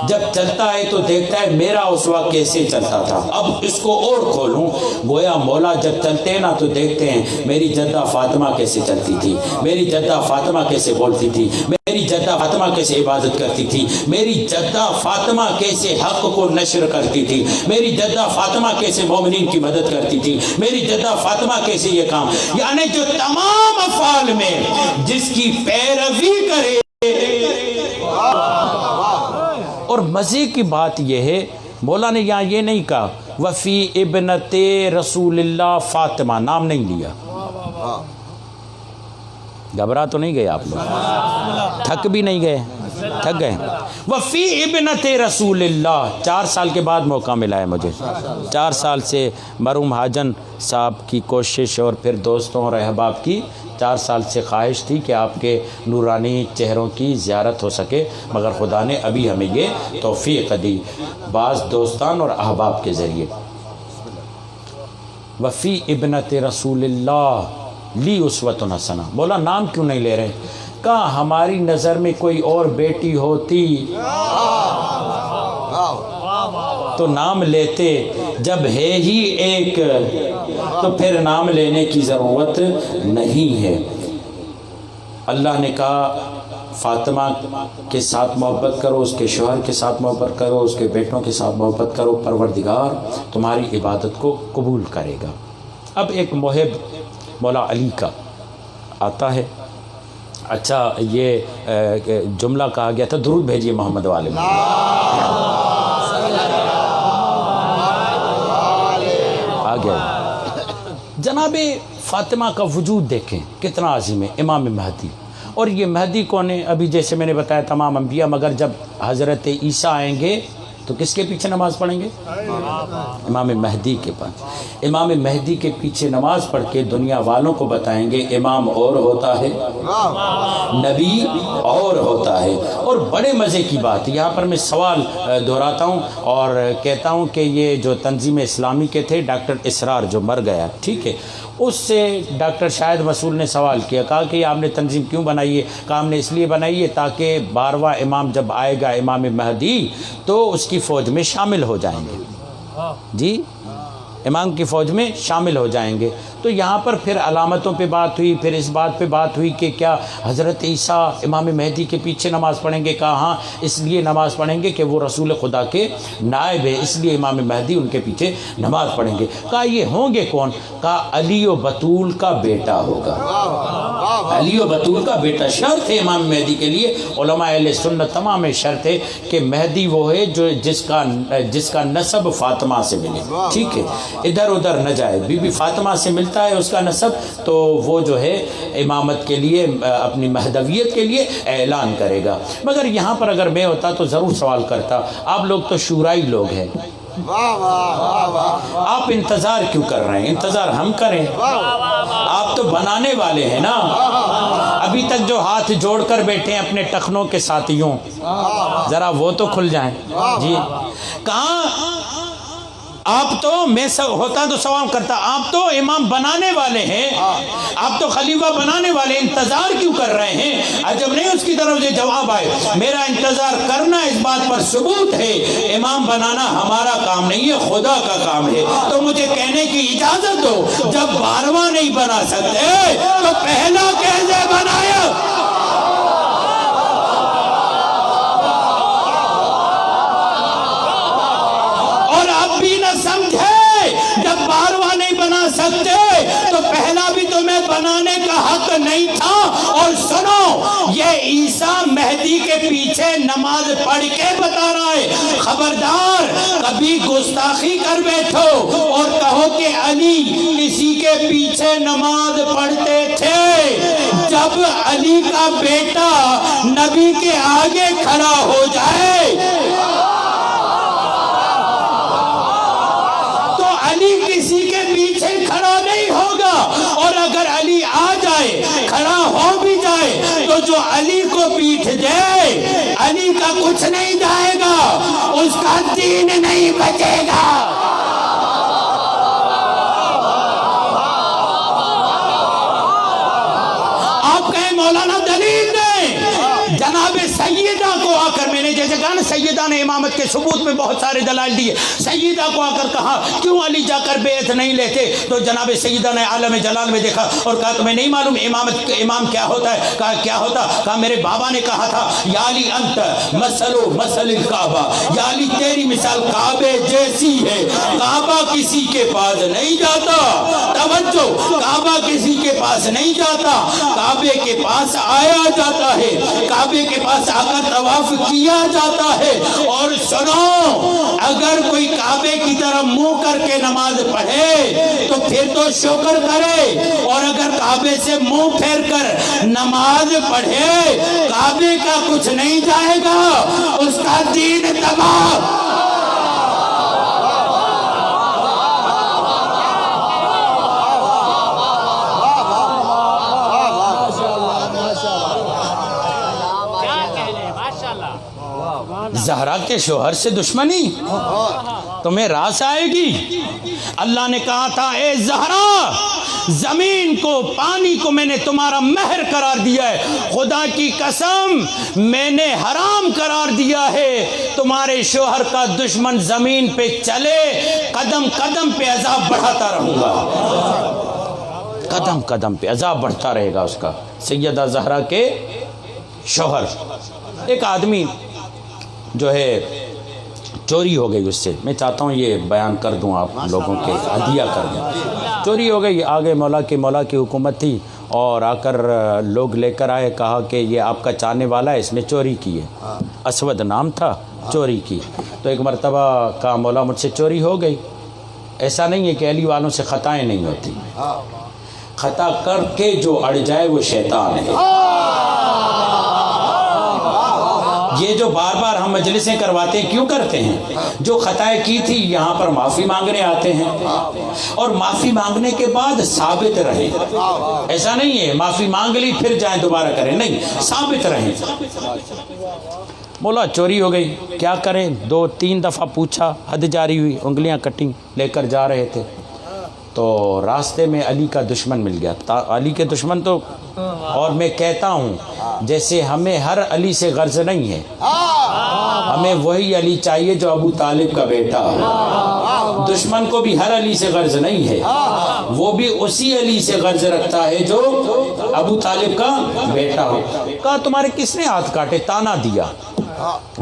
[SPEAKER 2] جب چلتا ہے تو دیکھتا ہے میرا اسوہ کیسے چلتا تھا۔ اب اس کو اور کھولوں، گویا مولا جب چلتے ہیں نا تو دیکھتے ہیں میری جدہ فاطمہ کیسے چلتی تھی، میری جدہ فاطمہ کیسے بولتی تھی، میری جدہ فاطمہ کیسے عبادت کرتی تھی، میری جدہ فاطمہ کیسے حق کو نشر کرتی تھی، میری جدہ فاطمہ کیسے مومنین کی مدد کرتی تھی، میری جدہ فاطمہ کیسے یہ کام، یعنی جو تمام افعال میں جس کی پیروی کرے۔ اور مزے کی بات یہ ہے، مولا نے یہاں یہ نہیں کہا وفی ابنت رسول اللہ فاطمہ، نام نہیں لیا۔ گھبرا تو نہیں گئے آپ لوگ؟ تھک بھی نہیں گئے؟ تھک گئے؟ وفی ابنت رسول اللہ۔ 4 سال کے بعد موقع ملا ہے مجھے، 4 سال سے مرحوم حاجن صاحب کی کوشش اور پھر دوستوں اور احباب کی 4 سال سے خواہش تھی کہ آپ کے نورانی چہروں کی زیارت ہو سکے، مگر خدا نے ابھی ہمیں یہ توفیق دی بعض دوستان اور احباب کے ذریعے۔ وفی ابنت رسول اللہ لی اسوۃ حسنہ۔ بولا نام کیوں نہیں لے رہے؟ کہا ہماری نظر میں کوئی اور بیٹی ہوتی تو نام لیتے، جب ہے ہی ایک تو پھر نام لینے کی ضرورت نہیں ہے۔ اللہ نے کہا فاطمہ کے ساتھ محبت کرو، اس کے شوہر کے ساتھ محبت کرو، اس کے بیٹوں کے ساتھ محبت کرو، پروردگار تمہاری عبادت کو قبول کرے گا۔ اب ایک محب مولا علی کا آتا ہے، اچھا یہ جملہ کہا گیا تھا، درود بھیجیے محمد والے میں۔ آ گیا جناب فاطمہ کا وجود دیکھیں کتنا عظیم ہے، امام مہدی۔ اور یہ مہدی کون ہے؟ ابھی جیسے میں نے بتایا تمام انبیاء، مگر جب حضرت عیسیٰ آئیں گے تو کس کے پیچھے نماز پڑھیں گے؟ امام مہدی کے پاس۔ امام مہدی کے پیچھے نماز پڑھ کے دنیا والوں کو بتائیں گے امام اور ہوتا ہے، نبی اور ہوتا ہے۔ اور بڑے مزے کی بات، یہاں پر میں سوال دہراتا ہوں اور کہتا ہوں کہ یہ جو تنظیم اسلامی کے تھے ڈاکٹر اسرار جو مر گیا، ٹھیک ہے، اس سے ڈاکٹر شاہد مسعود نے سوال کیا، کہا کہ آپ نے تنظیم کیوں بنائی ہے؟ کہا ہم نے اس لیے بنائی ہے تاکہ 12واں امام جب آئے گا امام مہدی تو اس کی فوج میں شامل ہو جائیں گے، جی امام کی فوج میں شامل ہو جائیں گے۔ تو یہاں پر پھر علامتوں پہ بات ہوئی، پھر اس بات پہ بات ہوئی کہ کیا حضرت عیسیٰ امام مہدی کے پیچھے نماز پڑھیں گے؟ کہا ہاں، اس لیے نماز پڑھیں گے کہ وہ رسول خدا کے نائب ہے، اس لیے امام مہدی ان کے پیچھے نماز پڑھیں گے۔ کہا یہ ہوں گے کون؟ کہا علی و بطول کا بیٹا ہوگا، علی و بطول کا بیٹا۔ شرط ہے امام مہدی کے لیے، علماء اہل سنت تمام میں شرط ہے کہ مہدی وہ ہے جو جس کا نسب فاطمہ سے ملے، ٹھیک ہے، ادھر ادھر نہ جائے۔ بی بی فاطمہ سے ملتا ہے اس کا نسب تو وہ جو ہے امامت کے لیے، اپنی مہدویت کے لیے اعلان کرے گا۔ مگر یہاں پر اگر میں ہوتا تو ضرور سوال کرتا، آپ لوگ تو شورائی لوگ ہیں، آپ انتظار کیوں کر رہے ہیں؟ انتظار ہم کریں، آپ تو بنانے والے ہیں نا۔ ابھی تک جو ہاتھ جوڑ کر بیٹھے ہیں اپنے ٹخنوں کے ساتھیوں، ذرا وہ تو کھل جائیں جی۔ کہاں آپ تو، میں ہوتا تو سوال کرتا، آپ تو امام بنانے والے ہیں، آپ تو خلیفہ بنانے والے، انتظار کیوں کر رہے ہیں؟ عجب نہیں اس کی طرف سے جواب آئے، میرا انتظار کرنا اس بات پر ثبوت ہے، امام بنانا ہمارا کام نہیں ہے، خدا کا کام ہے۔ تو مجھے کہنے کی اجازت دو، جب 12واں نہیں بنا سکتے تو پہلا کیسے بنایا؟ سمجھے جب 12واں نہیں بنا سکتے تو پہلا بھی تمہیں بنانے کا حق نہیں تھا۔ اور سنو، یہ عیسیٰ مہدی کے پیچھے نماز پڑھ کے بتا رہا ہے، خبردار کبھی گستاخی کر بیٹھو اور کہو کہ علی کسی کے پیچھے نماز پڑھتے تھے۔ جب علی کا بیٹا نبی کے آگے کھڑا ہو جائے کسی کے پیچھے کھڑا نہیں ہوگا، اور اگر علی آ جائے، کھڑا ہو بھی جائے، تو جو علی کو پیٹھ دے، علی کا کچھ نہیں جائے گا، اس کا دین نہیں بچے گا۔ آپ کہیں مولانا دلیل دیں، جناب سیدہ کو آ کر، میں نے جیسے کہا نا سیدہ نے امامت کے ثبوت میں بہت سارے دلائل دیے، سیدہ کو آ کر کہا کیوں علی جا کر بیعت نہیں لیتے؟ تو جناب سیدہ نے عالم جلال میں دیکھا اور کہا تمہیں نہیں معلوم امام کیا ہوتا ہے؟ کہا کیا ہوتا؟ کہا میرے بابا نے کہا تھا یا علی انت مثلو مثل الکعبہ، یا علی تیری مثال کعبے جیسی ہے، کعبہ کسی کے پاس نہیں جاتا، توجہ، کعبہ کسی کے پاس نہیں جاتا، کعبے کے پاس آیا جاتا ہے، کعبے کے پاس آ کر طواف کیا جاتا ہے۔ اور سنو، اگر کوئی کعبے کی طرف منہ کر کے نماز پڑھے تو پھر تو شکر کرے، اور اگر کعبے سے منہ پھیر کر نماز پڑھے، کعبے کا کچھ نہیں جائے گا، اس کا دین تباہ۔ زہرا کے شوہر سے دشمنی تمہیں راس آئے گی؟ اللہ نے کہا تھا اے زہرا، زمین کو، پانی کو میں نے تمہارا مہر قرار دیا ہے، خدا کی قسم میں نے حرام قرار دیا ہے، تمہارے شوہر کا دشمن زمین پہ چلے، قدم قدم پہ عذاب بڑھاتا رہوں گا، قدم قدم پہ عذاب بڑھتا رہے گا اس کا۔ سیدہ زہرا کے شوہر، ایک آدمی جو ہے چوری ہو گئی اس سے، میں چاہتا ہوں یہ بیان کر دوں، آپ لوگوں کے ہدیہ کر دوں۔ چوری ہو گئی، آگے مولا کی حکومت تھی، اور آ کر لوگ لے کر آئے، کہا کہ یہ آپ کا چاہنے والا ہے، اس نے چوری کی ہے، اسود نام تھا، چوری کی۔ تو ایک مرتبہ کہا مولا مجھ سے چوری ہو گئی۔ ایسا نہیں ہے کہ علی والوں سے خطائیں نہیں ہوتی، خطا کر کے جو اڑ جائے وہ شیطان ہے۔ یہ جو بار بار ہم مجلسیں کرواتے ہیں کیوں کرتے ہیں؟ جو خطائیں کی تھی یہاں پر معافی مانگنے آتے ہیں، اور معافی مانگنے کے بعد ثابت رہے، ایسا نہیں ہے معافی مانگ لی پھر جائیں دوبارہ کریں، نہیں، ثابت رہیں۔ بولا چوری ہو گئی، کیا کریں؟ 2-3 دفعہ پوچھا، حد جاری ہوئی، انگلیاں کٹیں، لے کر جا رہے تھے تو راستے میں علی کا دشمن مل گیا۔ علی کے دشمن تو، اور میں کہتا ہوں جیسے ہمیں ہر علی سے غرض نہیں ہے، ہمیں وہی علی چاہیے جو ابو طالب کا بیٹا ہو، دشمن کو بھی ہر علی سے غرض نہیں ہے، وہ بھی اسی علی سے غرض رکھتا ہے جو ابو طالب کا بیٹا ہو۔ کہا تمہارے کس نے ہاتھ کاٹے؟ تانا دیا۔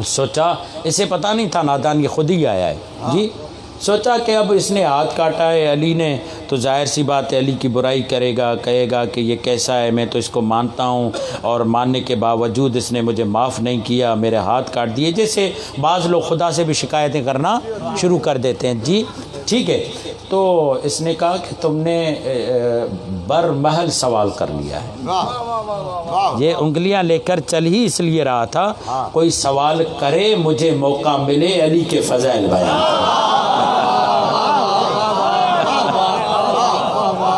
[SPEAKER 2] سوچا اسے پتا نہیں تھا، نادان یہ خود ہی آیا ہے جی۔ سوچا کہ اب اس نے ہاتھ کاٹا ہے علی نے تو ظاہر سی بات ہے علی کی برائی کرے گا، کہے گا کہ یہ کیسا ہے، میں تو اس کو مانتا ہوں اور ماننے کے باوجود اس نے مجھے معاف نہیں کیا، میرے ہاتھ کاٹ دیے، جیسے بعض لوگ خدا سے بھی شکایتیں کرنا شروع کر دیتے ہیں جی۔ ٹھیک ہے، تو اس نے کہا کہ تم نے برمحل سوال کر لیا ہے، یہ انگلیاں لے کر چل ہی اس لیے رہا تھا کوئی سوال کرے مجھے موقع ملے علی کے فضائل بیان،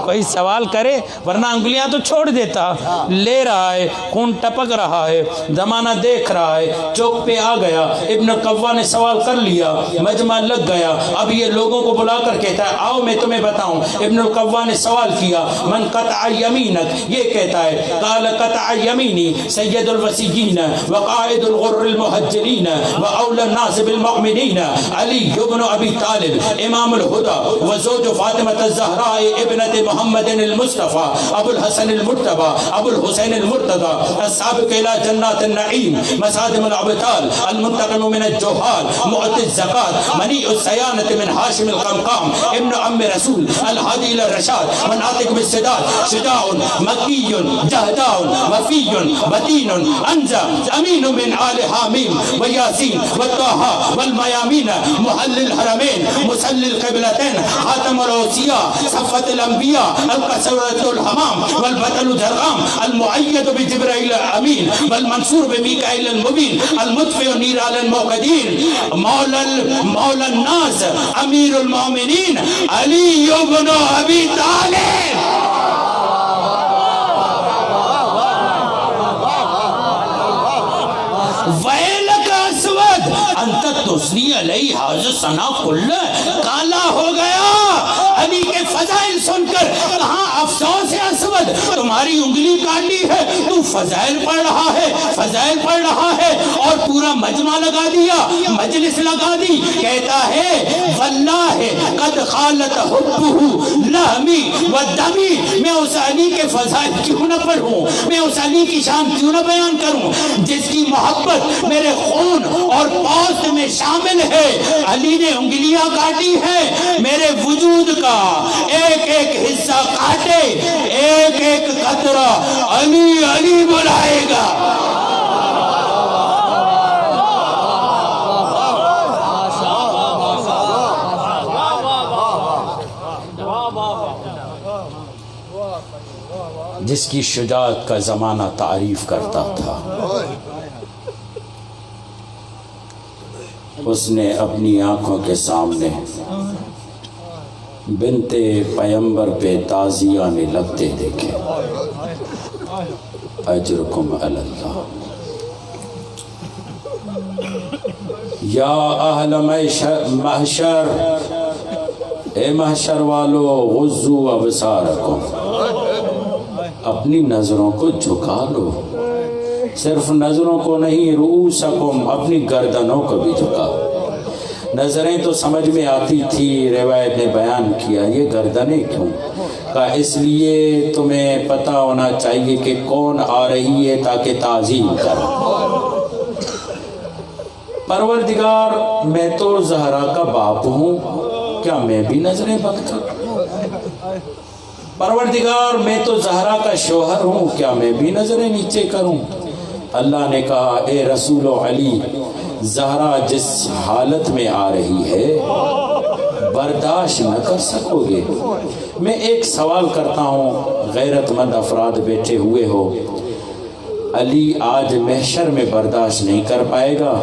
[SPEAKER 2] کوئی سوال کرے، ورنہ انگلیاں تو چھوڑ دیتا۔ لے رہا ہے، خون ٹپک رہا ہے، زمانہ دیکھ رہا ہے، چوک پہ آ گیا، ابن قوا نے سوال کر لیا، مجمع لگ گیا، اب یہ لوگوں کو بلا کر کہتا ہے آؤ میں تمہیں بتاؤں۔ ابن القوا نے سوال کیا من قطع یمینک، یہ کہتا ہے قال قطع یمینی سید الوسیین وقائد الغر المحجلین واولی الناس بالمؤمنین علی ابن ابی طالب امام الہدی وزوج فاطمہ الزہراء ابنت محمد المصطفیٰ ابو الحسن المرتبہ ابو الحسین المرتضی السابق الى جنات النعیم مسادم الابطال المنتقم من الجہال معطی الزکاة منیع السیانة من حاشم القمقام ابن ام رسول الحادی الى الرشاد مناطق بالسداد شجاع مکی جہداء وفی بدین انزا امین من آل حامیم ویاسین والطاہا والمیامین محل الحرمین مسل القبلتین خاتم الاوصیاء صفت الانبیاء القصورة الحمام والبطل درغام المؤيد بجبرائيل الأمين والمنصور بميكائيل المبين المطفئ نيران الموقدين مولى الناس أمير المؤمنين علي بن أبي طالب۔ وَيْلَكَ أَسْوَدْ أَنْتَ تُثْنِي عَلَيْهِ هَذَا الثَّنَاءُ كُلَّهُ، کالا ہو گیا علی کے فضائل سن کر۔ کہاں افسوس ہے اسود، تمہاری انگلی کاٹی ہے، تو فضائل پڑھ رہا ہے، فضائل پڑھ رہا ہے اور پورا مجمع لگا دیا، مجلس لگا دی۔ کہتا ہے واللہ قد خالت حبہ لہمی و دمی، میں اس علی کے فضائل کیوں نہ پڑھوں، میں اس علی کی شان کیوں نہ بیان کروں جس کی محبت میرے خون اور پوست میں شامل ہے۔ علی نے انگلیاں کاٹی ہے، میرے وجود کا ایک ایک حصہ کاٹے، ایک ایک قطرہ علی علی بلائے گا۔ جس کی شجاعت کا زمانہ تعریف کرتا تھا، اس نے اپنی آنکھوں کے سامنے بنت پیمبر پہ تازیانے لگتے دیکھے۔ اجرکم علی اللہ۔ یا اہل محشر، اے محشر والو، غضوا ابصارکم، اپنی نظروں کو جھکا لو، صرف نظروں کو نہیں، رؤوسکم، اپنی گردنوں کو بھی جھکا۔ نظریں تو سمجھ میں آتی تھی، روایت نے بیان کیا، یہ گردنیں کیوں؟ کہا اس لیے تمہیں پتہ ہونا چاہیے کہ کون آ رہی ہے تاکہ تعظیم کرو۔ پروردگار میں تو زہرا کا باپ ہوں، کیا میں بھی نظریں بند کروں؟ پروردگار میں تو زہرا کا شوہر ہوں، کیا میں بھی نظریں نیچے کروں؟ اللہ نے کہا اے رسول و علی، زہرا جس حالت میں آ رہی ہے برداشت نہ کر سکو گے۔ میں ایک سوال کرتا ہوں، غیرت مند افراد بیٹھے ہوئے ہو، علی آج محشر میں برداشت نہیں کر پائے گا،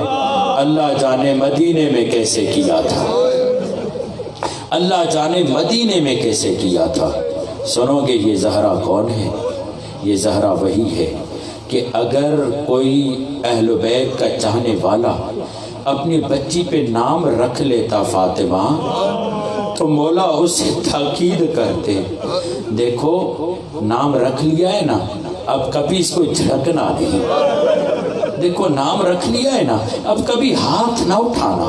[SPEAKER 2] اللہ جانے مدینے میں کیسے کیا تھا، اللہ جانے مدینے میں کیسے کیا تھا۔ سنو گے یہ زہرا کون ہے؟ یہ زہرا وہی ہے کہ اگر کوئی اہل بیت کا چاہنے والا اپنی بچی پہ نام رکھ لیتا فاطمہ تو مولا اسے تاکید کرتے، دیکھو نام رکھ لیا ہے نا، اب کبھی اس کو جھڑکنا نہیں، دیکھو نام رکھ لیا ہے نا، اب کبھی ہاتھ نہ اٹھانا،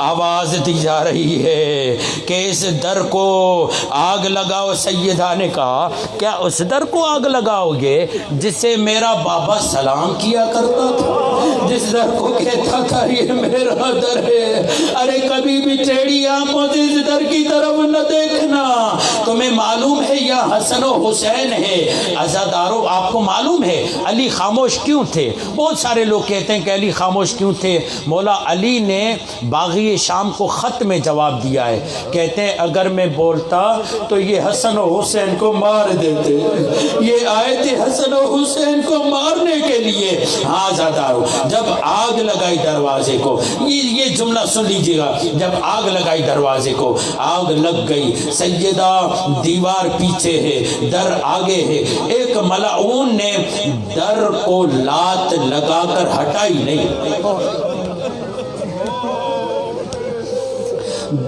[SPEAKER 2] آواز دی جا رہی ہے کہ اس در کو آگ لگاؤ. سیدہ نے کہا کیا اس در کو آگ لگاؤ گے جس سے میرا بابا سلام کیا کرتا تھا، جس در کو کہتا تھا یہ میرا در ہے؟ ارے کبھی بھی ٹیڑھی آنکھوں سے اس در کی طرف نہ دیکھنا. تمہیں معلوم ہے یا حسن و حسین ہے؟ عزادارو آپ کو معلوم ہے علی خاموش کیوں تھے؟ بہت سارے لوگ کہتے ہیں کہ علی خاموش کیوں تھے. مولا علی نے باغی شام کو خط میں جواب دیا ہے. کہتے ہیں اگر میں بولتا تو یہ حسن و حسین کو مار دیتے. یہ آئے تھے حسن و حسین کو مارنے کے لیے. ہاں عزادارو جب آگ لگائی دروازے کو، یہ جملہ سن لیجیے گا، جب آگ لگائی دروازے کو، آگ لگ گئی. سیدہ دیوار پیچھے ہے، در آگے ہے. ایک ملعون نے در کو لات لگا کر ہٹائی نہیں،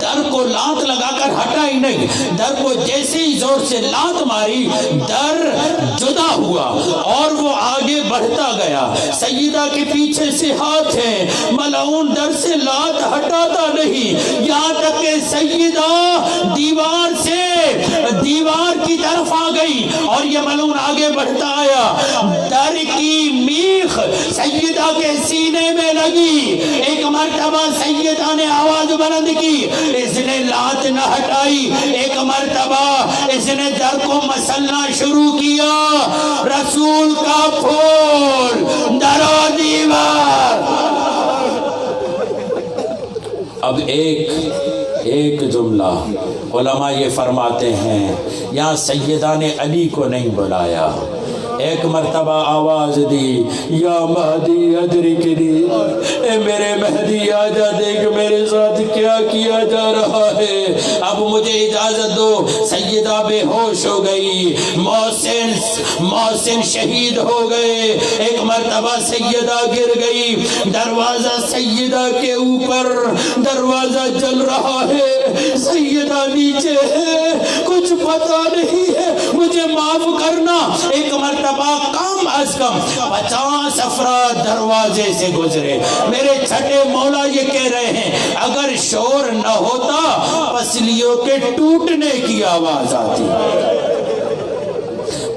[SPEAKER 2] در کو لات لگا کر ہٹائی نہیں. در کو جیسے ہی زور سے لات ماری در جدا ہوا اور وہ آگے بڑھتا گیا. سیدہ کے پیچھے سے ہاتھ ہیں، ملعون در سے لات ہٹاتا نہیں، یہاں تک کہ سیدہ دیوار سے دیوار کی طرف آ گئی اور یہ ملعون آگے بڑھتا آیا. در کی میخ سیدہ کے سینے میں لگی. ایک مرتبہ سیدہ نے آواز بلند کی، اس نے لات نہ ہٹائی. ایک مرتبہ اس نے در کو مسلنا شروع کیا. رسول کا پھول در و دیوار. اب ایک جملہ علماء یہ فرماتے ہیں یہاں سیدہ نے علی کو نہیں بلایا. ایک مرتبہ آواز دی یا مہدی ادرکنی، اے میرے مہدی آجا دیکھ میرے ساتھ کیا کیا جا رہا ہے، اب مجھے اجازت دو. سیدہ بے ہوش ہو گئی، محسن شہید ہو گئے. ایک مرتبہ سیدہ گر گئی، دروازہ سیدہ کے اوپر دروازہ جل رہا ہے، سیدہ نیچے ہے، کچھ پتہ نہیں ہے، مجھے معاف کرنا. ایک مرتبہ کم از کم 50 افراد دروازے سے گزرے. میرے چھٹے مولا یہ کہہ رہے ہیں اگر شور نہ ہوتا پسلیوں کے ٹوٹنے کی آواز آتی،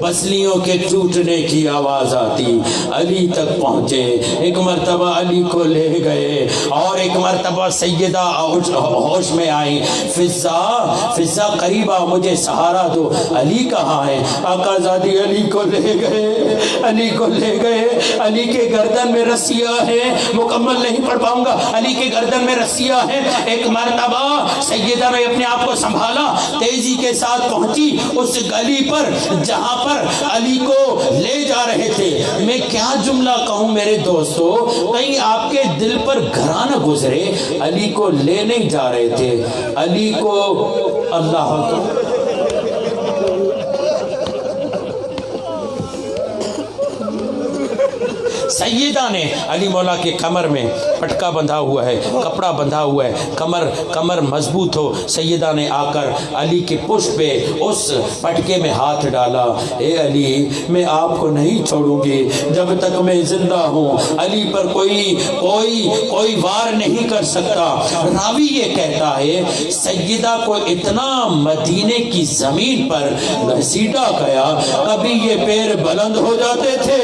[SPEAKER 2] پسلیوں کے ٹوٹنے کی آواز آتی. علی تک پہنچے، ایک مرتبہ علی کو لے گئے اور ایک مرتبہ سیدہ ہوش میں آئی. فضا قریب آ، مجھے سہارا دو. علی کہاں ہے؟ آقا زادی علی کو لے گئے، علی کو لے گئے. علی کے گردن میں رسیاں ہیں، مکمل نہیں پڑھ پاؤں گا. علی کے گردن میں رسیاں ہیں. ایک مرتبہ سیدہ نے اپنے آپ کو سنبھالا، تیزی کے ساتھ پہنچی اس گلی پر جہاں پر علی کو لے جا رہے تھے. میں کیا جملہ کہوں میرے دوستو، کہیں آپ کے دل پر گھرا نہ گزرے. علی کو لے نہیں جا رہے تھے، علی کو اللہ کو سیدہ نے علی مولا کے کمر میں پٹکا بندھا ہوا ہے، کپڑا بندھا ہوا ہے، کمر مضبوط ہو. سیدہ نے آ کر علی کے پشت پہ اس پٹکے میں ہاتھ ڈالا. اے علی میں آپ کو نہیں چھوڑوں گی جب تک میں زندہ ہوں. علی پر کوئی وار نہیں کر سکتا. راوی یہ کہتا ہے سیدہ کو اتنا مدینے کی زمین پر گھسیٹا گیا کبھی یہ پیر بلند ہو جاتے تھے،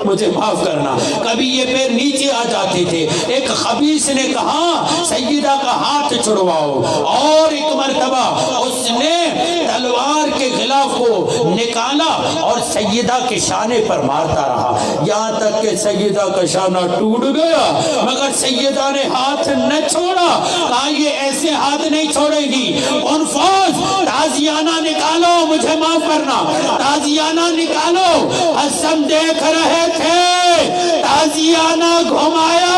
[SPEAKER 2] مجھے معاف کرنا، کبھی یہ پیر نیچے آ جاتے تھے. ایک خبیث نے کہا سیدہ کا ہاتھ چھڑواؤ اور ایک مرتبہ اس نے تلوار کے غلاف کو نکالا اور سیدہ کے شانے پر مارتا رہا یہاں تک کہ سیدہ کا شانہ ٹوٹ گیا. مگر سیدہ نے ہاتھ نہ چھوڑا، کہا یہ ایسے ہاتھ نہیں چھوڑے گی. انفاس تازیانہ نکالو، مجھے معاف کرنا، تازیانہ نکالو. حسن دیکھ رہے تھے، تازیانہ گھمایا،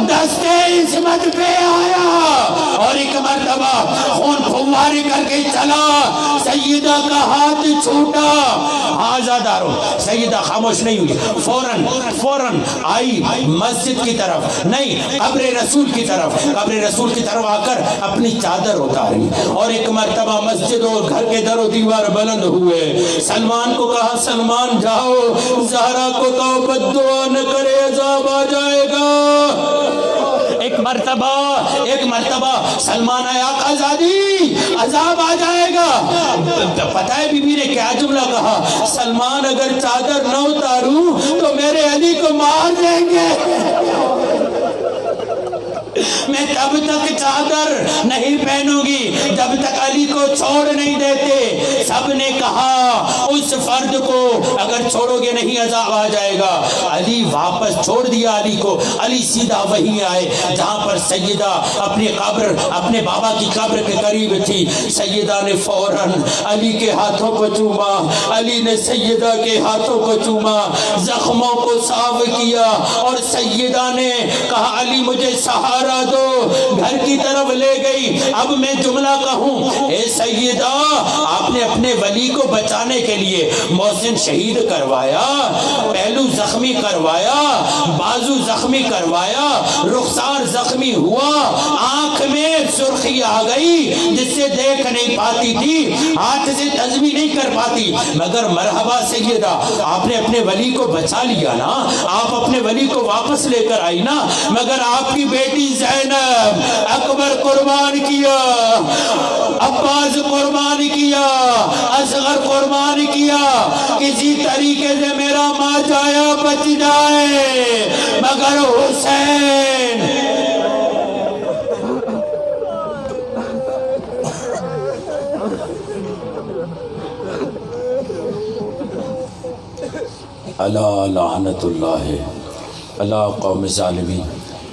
[SPEAKER 2] دستے عصمت پہ آیا اور ایک مرتبہ خون پھوارے کر کے چلا. سیدہ کا ہاتھ چھوٹا. آزادارو سیدہ خاموش نہیں ہوئی، فوراً آئی مسجد کی طرف، نہیں قبر رسول کی طرف آ کر اپنی چادر اتاری اور ایک مرتبہ مسجد اور گھر کے در و دیوار بلند ہوئے. سلمان کو کہا سلمان جاؤ، زہرا کو کہو بد دعا نہ کرے عذاب آ جائے گا. ایک مرتبہ سلمان آقا زادی عذاب آ جائے گا. پتہ ہے بی بی نے کیا جملہ کہا؟ سلمان اگر چادر نہ اتاروں تو میرے علی کو مار دیں گے. میں تب تک چادر نہیں پہنوں گی جب تک علی کو چھوڑ نہیں دیتے. سب نے کہا اس فرد کو اگر چھوڑو گے نہیں عذاب آ جائے گا. علی واپس چھوڑ دیا علی کو. علی سیدھا وہیں آئے جہاں پر سیدہ اپنی قبر اپنے بابا کی قبر کے قریب تھی. سیدہ نے فوراً علی کے ہاتھوں کو چوما. علی نے سیدہ کے ہاتھوں کو چوما, زخموں کو صاف کیا اور سیدہ نے کہا علی مجھے سہارا دو. گھر کی طرف لے گئی. اب میں جملہ کہوں, اے سیدہ آپ نے اپنے ولی کو بچانے کے لیے محسن شہید کروایا, پہلو زخمی کروایا, بازو زخمی کروایا, رخسار زخمی ہوا, آنکھ میں سرخی آ گئی جس سے دیکھ نہیں پاتی تھی, ہاتھ سے تزمی نہیں کر پاتی, مگر مرحبا سیدہ آپ نے اپنے ولی کو بچا لیا نا, آپ اپنے ولی کو واپس لے کر آئی نا. مگر آپ کی بیٹی زینب اکبر قربان کیا, عباس قربان کیا, اصغر قربان کیا, کسی طریقے سے میرا ماں جایا بچ جائے, مگر حسین الا لعنت اللہ علی قوم ظالمین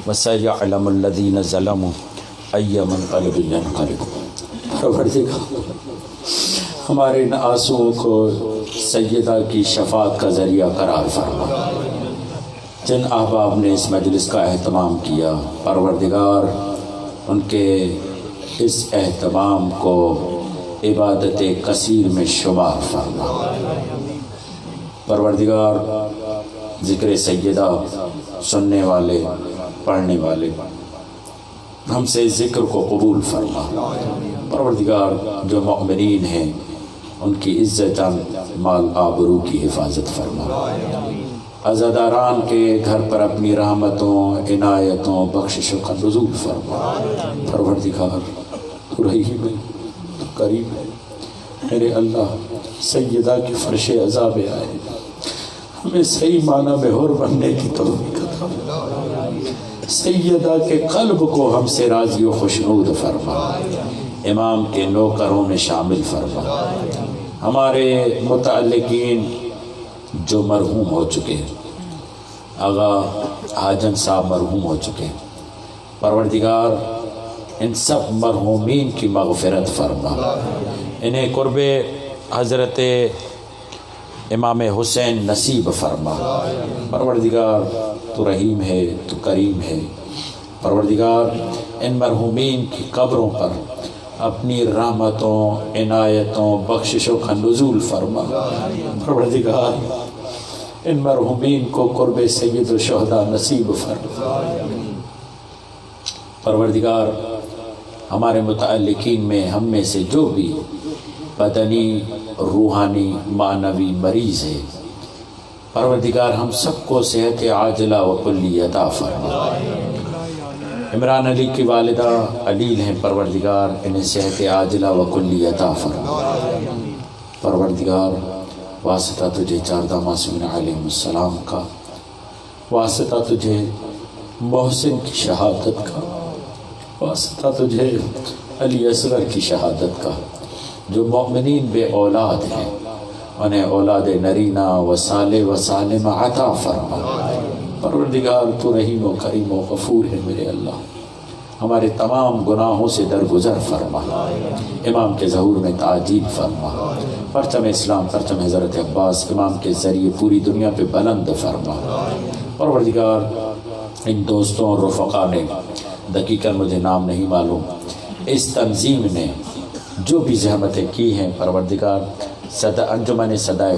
[SPEAKER 2] وسيعلم الذين ظلموا أي منقلب ينقلبون. ہمارے ان آنسوؤں کو سیدہ کی شفاعت کا ذریعہ قرار فرما. جن احباب نے اس مجلس کا اہتمام کیا, پروردگار ان کے اس اہتمام کو عبادت کثیر میں شمار فرما. پروردگار ذکر سیدہ سننے والے پڑھنے والے ہم سے ذکر کو قبول فرما. پروردگار جو مؤمنین ہیں ان کی عزت جان مال آبرو کی حفاظت فرما. عزاداران کے گھر پر اپنی رحمتوں عنایتوں بخششوں کا نزول فرما. پروردگار تو رحیم ہے, تو کریم ہے. میرے اللہ سیدہ کی فرش عذاب آئے, ہمیں صحیح معنی میں حر بننے کی توفیق عطا فرما. سیدہ کے قلب کو ہم سے راضی و خوشنود فرما. امام کے نوکروں میں شامل فرما. ہمارے متعلقین جو مرحوم ہو چکے, آغا حاجن صاحب مرحوم ہو چکے, پروردگار ان سب مرحومین کی مغفرت فرما. انہیں قرب حضرت امام حسین نصیب فرما. پروردگار تو رحیم ہے, تو کریم ہے. پروردگار ان مرحومین کی قبروں پر اپنی رحمتوں عنایتوں بخششوں کا نزول فرما. پروردگار ان مرحومین کو قرب سید الشہداء نصیب فرما. پروردگار ہمارے متعلقین میں ہم میں سے جو بھی بدنی روحانی معنوی مریض ہے, پروردگار ہم سب کو صحت عاجلہ و کلی عطا فرما. عمران علی کی والدہ علیل ہیں, پروردگار انہیں صحت عاجلہ و کلی عطا فرما. پروردگار واسطہ تجھے چاردہ معصومین علیہ السلام کا, واسطہ تجھے محسن کی شہادت کا, واسطہ تجھے علی اصغر کی شہادت کا. جو مؤمنین بے اولاد ہیں انہیں اولاد نرینہ و صالح و سالمہ عطا فرما. پروردگار تو رحیم و کریم و غفور ہے. میرے اللہ ہمارے تمام گناہوں سے درگزر فرما. امام کے ظہور میں تعجیل فرما. پرچم اسلام پرچم حضرت عباس امام کے ذریعے پوری دنیا پہ بلند فرما. پروردگار ان دوستوں اور رفقا نے, دقیقاً مجھے نام نہیں معلوم, اس تنظیم نے جو بھی زحمتیں کی ہیں, پروردگار انجمن صدائے